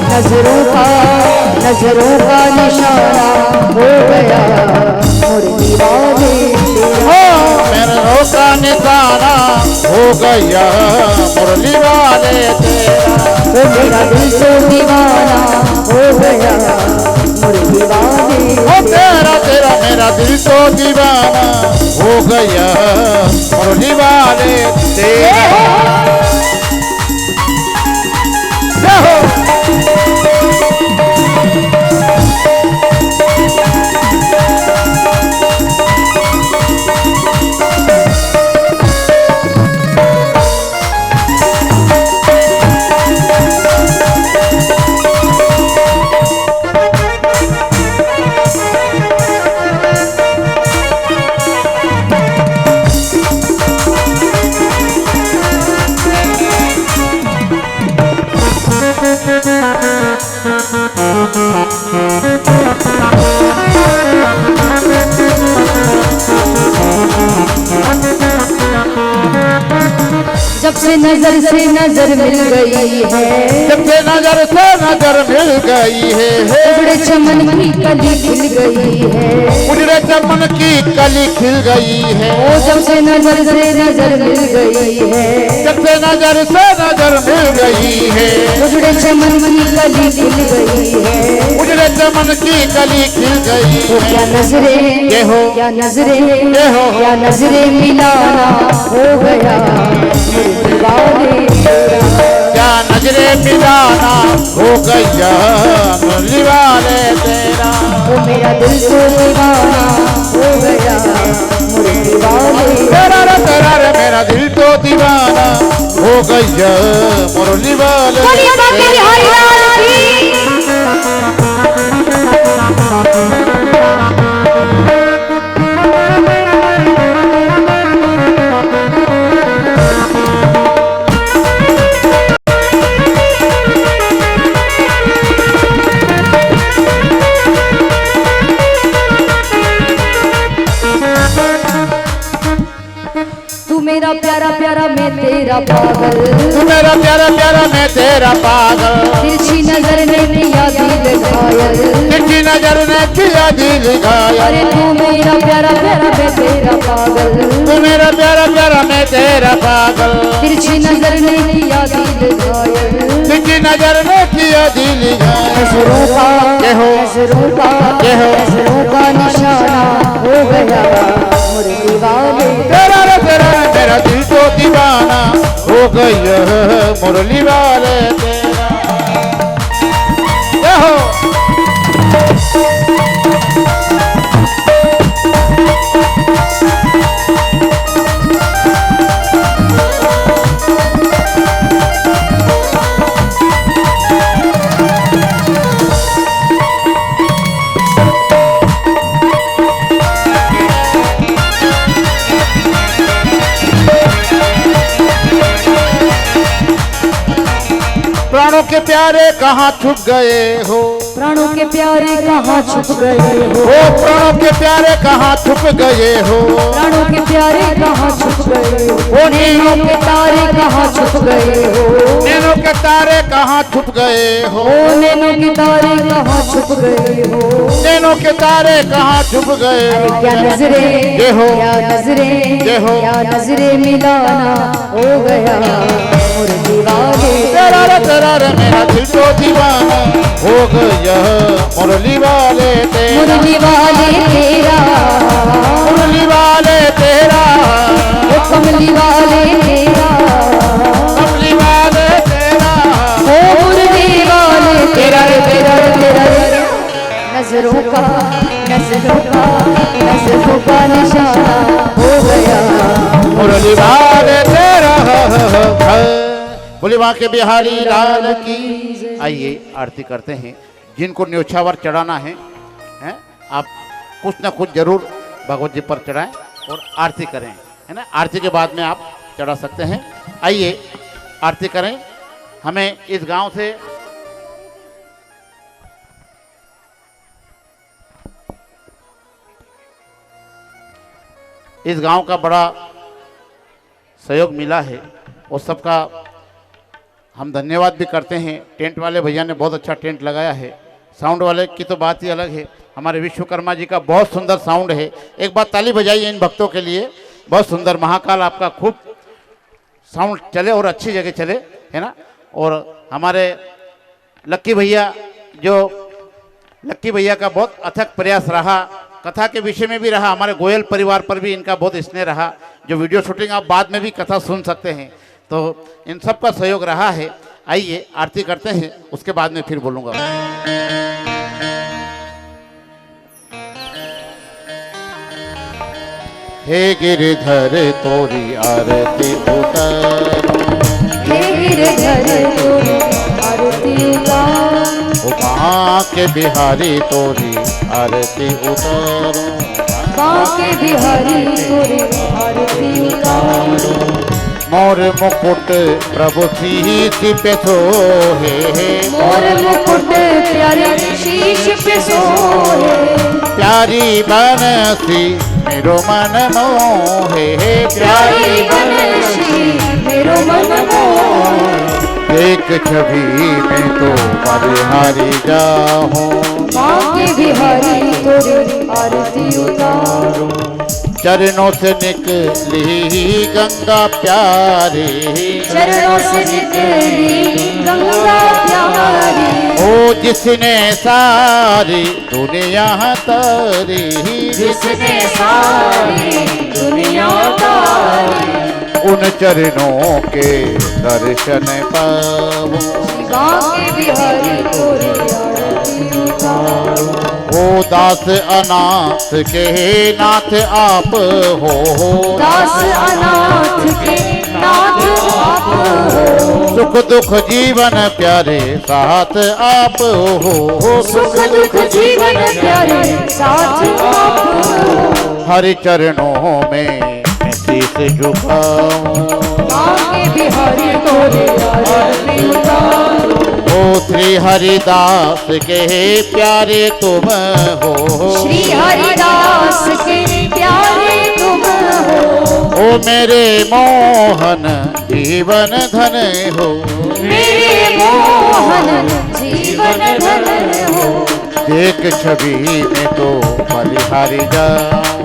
नजरों का नजरों का निशाना हो गया मुरली वाले तेरा, मेरे रोका गया मुरली वाले तेरा। ओ मेरा दिल तो दीवाना हो गया मुरली वाले ओ तेरा तेरा मेरा दिल तो दीवाना हो गया मुरली वाले तेरा। जय हो। जब से नजर मिल गई है, जब से नजर मिल गई है, उजड़े चमन की कली खिल गई है, उजड़े चमन की कली खिल गई है। ओ जब से नजर मिल गई है, जब से नजर मिल गई है, उजड़े चमन की कली खिल गई है, उजड़े चमन की कली खिल गई तो है। क्या नजरें ये हो, क्या नजरें ये हो, क्या नजरें मिलाना हो गया मुरली वाले तेरा। क्या नजरे मिलाना हो गया मुरली वाले तेरा। ओ मेरा दिल तो दीवाना हो गया मुरली वाले तेरा रे तेरा रे मेरा दिल तो दीवाना हो गया मुरली वाले बोलिए बाबा बिहारी लाल की। तू मेरा प्यारा प्यारा मैं तेरा पागल, तू मेरा प्यारा प्यारा मैं तेरा पागल। तिरछी नजर ने किया दिल घायल, तिरछी नजर ने किया दिल घायल। अरे तू मेरा प्यारा प्यारा मैं तेरा पागल, तू मेरा प्यारा प्यारा मैं तेरा पागल। तिरछी नजर ने किया दिल घायल, तिरछी नजर ने किया दिल घायल। नजरों का ये हो, नजरों का ये हो, नजरों का निशाना हो गया मुरली वाले तेरा रे तेरा रे मेरा दिल तो दीवाना हो गया मुरली वाले तेरा। ये हो। प्राणों के प्यारे कहाँ छुप गए हो, प्राणों के प्यारे कहाँ छुप गए हो, ओ प्राणों के प्यारे कहाँ छुप गए हो। प्राणों के प्यारे कहाँ छुप गए हो, ओ नैनों के तारे कहाँ छुप गए हो, नैनों के तारे कहाँ छुप गए हो। ओ नैनों के तारे कहाँ छुप गए हो, नैनों के तारे कहाँ छुप गए अरे हो। क्या नजरें ये हो, क्या नजरें ये हो, क्या नजरें मिलाना हो गया मुरली वाले तेरा रे मेरा दिल तो दीवाना हो गया मुरली वाले तेरा। मुरली वाले तेरा, मुरली वाले तेरा, ओ कमली वाले तेरा, कमली वाले तेरा, ओ मुरली वाले तेरा रे तेरा रे तेरा रे। नजरों का नजरों का नजरों का निशाना हो गया मुरली वाले तेरा। बोले वहाँ के बिहारी लाल की। आइए आरती करते हैं। जिनको न्योछावर चढ़ाना है आप कुछ ना कुछ जरूर भगवत जी पर चढ़ाएं और आरती करें, है ना। आरती के बाद में आप चढ़ा सकते हैं। आइए आरती करें। हमें इस गांव से इस गांव का बड़ा सहयोग मिला है और सबका हम धन्यवाद भी करते हैं। टेंट वाले भैया ने बहुत अच्छा टेंट लगाया है। साउंड वाले की तो बात ही अलग है। हमारे विश्वकर्मा जी का बहुत सुंदर साउंड है। एक बार ताली बजाइए इन भक्तों के लिए। बहुत सुंदर। महाकाल आपका खूब साउंड चले और अच्छी जगह चले, है ना। और हमारे लक्की भैया का बहुत अथक प्रयास रहा, कथा के विषय में भी रहा, हमारे गोयल परिवार पर भी इनका बहुत स्नेह रहा। जो वीडियो शूटिंग आप बाद में भी कथा सुन सकते हैं, तो इन सब का सहयोग रहा है। आइए आरती करते हैं, उसके बाद में फिर बोलूँगा। हे गिरधर तोरी आरती उतारो, हे गिरधर तोरी आरती उतारो, माँ के बिहारी तोरी आरती उतारो, माँ के बिहारी तोरी आरती उतारो। मोर मुकुट प्रभु शीश पे सोहे, मोर मुकुट प्यारे शीश पे सोहे, प्यारी बनसी मेरो मन मोहे, प्यारी बनसी मेरो मन मोहे। एक छवि में तो बलिहारी जाऊं, माँ के बिहारी तोरी आरती उतारो। चरणों से निकली गंगा प्यारी, चरणों से निकली गंगा प्यारी, ओ जिसने सारी दुनिया तारी, जिसने सारी दुनिया तारी। उन चरणों के दर्शन पाऊं, माँ के बिहारी तोरी आरती उतारो। ओ दास अनाथ के नाथ आप हो, दास अनाथ के नाथ आप हो, सुख दुख जीवन प्यारे साथ आप हो, सुख दुख जीवन प्यारे साथ आप हो। हरि चरणों में शीश झुकाऊं, माँ के बिहारी तोरी आरती उतारो। ओ श्री हरिदास के प्यारे तुम हो, श्री हरिदास के प्यारे तुम हो, ओ मेरे मोहन जीवन धन हो, मेरे मोहन जीवन धन हो। एक छवि में तो बलिहारी जाऊं,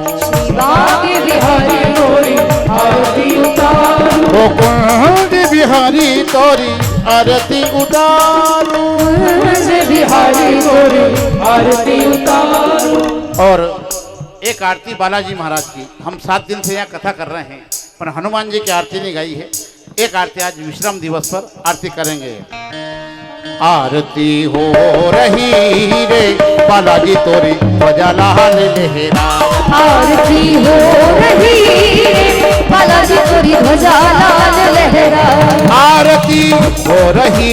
माँ के बिहारी तोरी आरती उतारो। ओ कुंज बिहारी तोरी आरती उतारू, बिहारी तोरी आरती उतारो। और एक आरती बालाजी महाराज की हम 7 दिन से यहाँ कथा कर रहे हैं, पर हनुमान जी की आरती नहीं गाई है। एक आरती आज विश्राम दिवस पर आरती करेंगे। आरती हो रही रे बालाजी तोरी ध्वजा लाल लहरा, आरती हो रही रे बालाजी तोरी ध्वजा लाल लहरा। आरती हो रही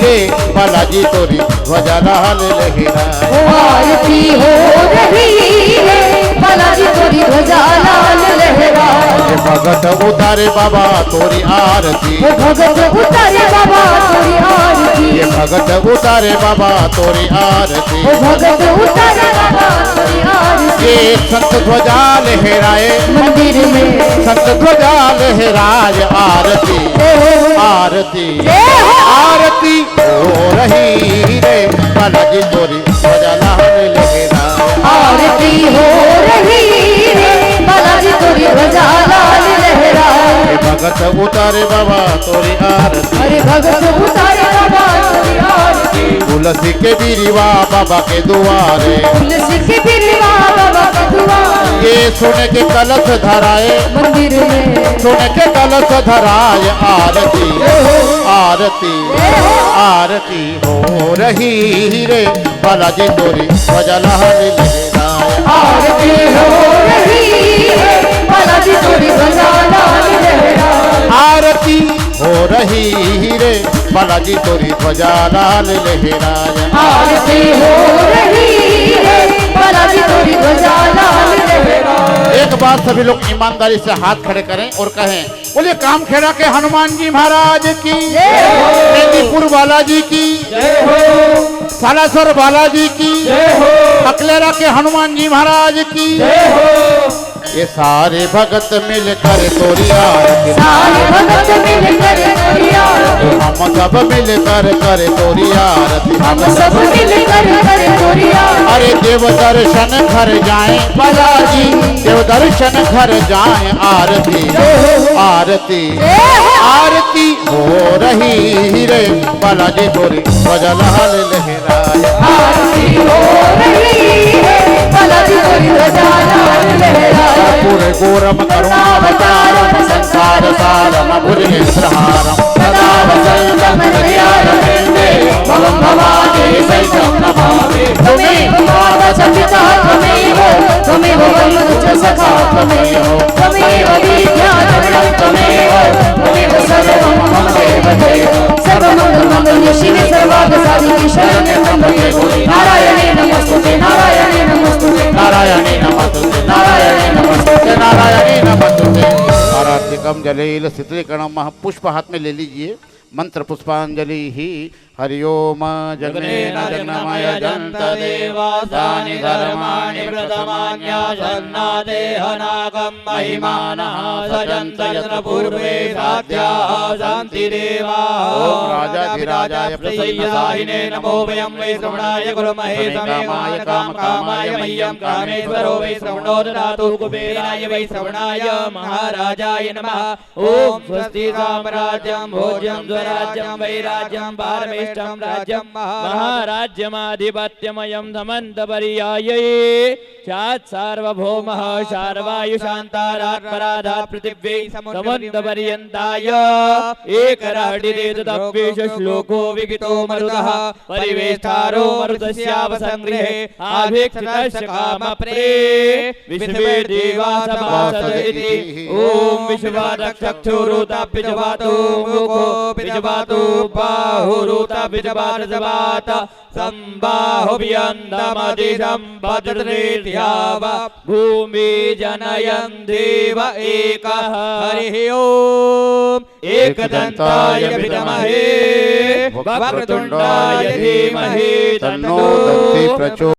रे बालाजी तोरी ध्वजा लाल लहरा, आरती हो रही रे बालाजी तोरी ध्वजा लाल लहरा। भगत उतारे बाबा तोरी आरती, भगत उतारे बाबा तोरी आरती, ये भगत उतारे बाबा तोरी आरती, भगत उतारे बाबा तोरी आरती। ये संत ध्वजा लहराए मंदिर में संत ध्वजा लहराए, आरती आरती आरती हो रही रे बालाजी तोरी ध्वजा लाल लहराए, आरती हो रही रे बालाजी तोरी ध्वजा लाल लहरा। भगत उतारे बाबा तोरी आरती, अरे भगत उतारे बाबा तोरी आरती। तुलसी के बिरिवा बाबा के दुआरे, तुलसी के बिरवा बाबा का दुआर। ये सोने के कलश धराए मंदिर में सोने के कलश धराए, आरती आरती आरती हो रही रे बालाजी तोरी ध्वजा लाल लहराए, आरती हो रही है बालाजी तोरी ध्वजा लाल लहरा। आरती हो रही रे बालाजी तोरी ध्वजा लाल लहराए, आरती हो रही है बालाजी तोरी ध्वजा लाल लहरा। एक बात सभी लोग ईमानदारी से हाथ खड़े करें और कहें, बोले कामखेड़ा के हनुमान जी महाराज की, मेदिनीपुर बालाजी की, सालासर बालाजी की, अकलेरा के हनुमान जी महाराज की, ये सारे भगत मिलकर तोरी आरती सारे भगत मिलकर तोरी आरती, हम सब मिलकर करे तोरी आरती हम सब मिलकर करे तोरी आरती। अरे देव दर्शन घर जाए बालाजी देव दर्शन घर जाए आरती आरती आरती हो रही रे बालाजी तोरी वजलाल लहराए आरती हो रही है बालाजी तोरी वजलाल लहराए। पूरे गोरम करुणावतारम संसार सारम भुजनेत्रहारम सदा वसंतम हृदयारविंदे भवं भवानी सहितं नमामि त्वमेव माता च पिता त्वमेव त्वमेव बन्धुश्च सखा त्वमेव त्वमेव विद्या द्रविणं त्वमेव त्वमेव सर्वं मम देवदेव सर्वमङ्गलमङ्गल्ये शिवे सर्वार्थसाधिके शरण्ये त्र्यम्बके गौरी नारायणे नमोस्तुते नारायणे नमोस्तुते नारायणे नमस्तुते नारायणे नमस्तुते नारायणे नमस्तुते आराधिकम जलेल स्थितिकरणम पुष्प हाथ में ले लीजिए मंत्र पुष्पांजलि ही हरि ओम जगनेन जगन्मय जंत देवासानि धर्माणि प्रथमान्यासन्नादेहनागं महिमानः सजन्त यत्र पूर्वे साध्याः सन्ति देवाः ओम राजाधिराजाय प्रसय्यदायिने नमो वयं वै श्रवणाय कुर्महे समेवाय कामकामाय मह्यं कामेश्वरो वै श्रवणो ददातु कुबेराय वै श्रवणाय महाराजाय नमः ॐ स्वस्ति साम्राज्यं भोज्यं स्वराज्यं वैराज्यं पारमेष्टं राज्यं महाराज्यमाधिपत्यमयं धमन्तपर्यायै स्यात् सार्वभौमः शार्वायुशान्तारात्पराधात् पृथिव्यै समुद्रपर्यन्ताय एकराडिदेतदव्येष श्लोको विगितो मरुतः परिवेष्टारो मरुतस्यावसङ्गृहे आभिक्षितस्य कामप्रे विश्वे देवा सभासदिति ॐ विश्वादक्षक्षुरुताभ्यजवातो मुखोऽभिजवातो बाहुरुताभ्यजवातजवात सम्बाहुभ्यन्दमदिशं भद्रनेत्याव भूमि जनयन् देव एकः हरिः ॐ एकदन्ताय विद्महे वक्रतुण्डाय धीमहि तन्नो दन्ति प्रचोदयात्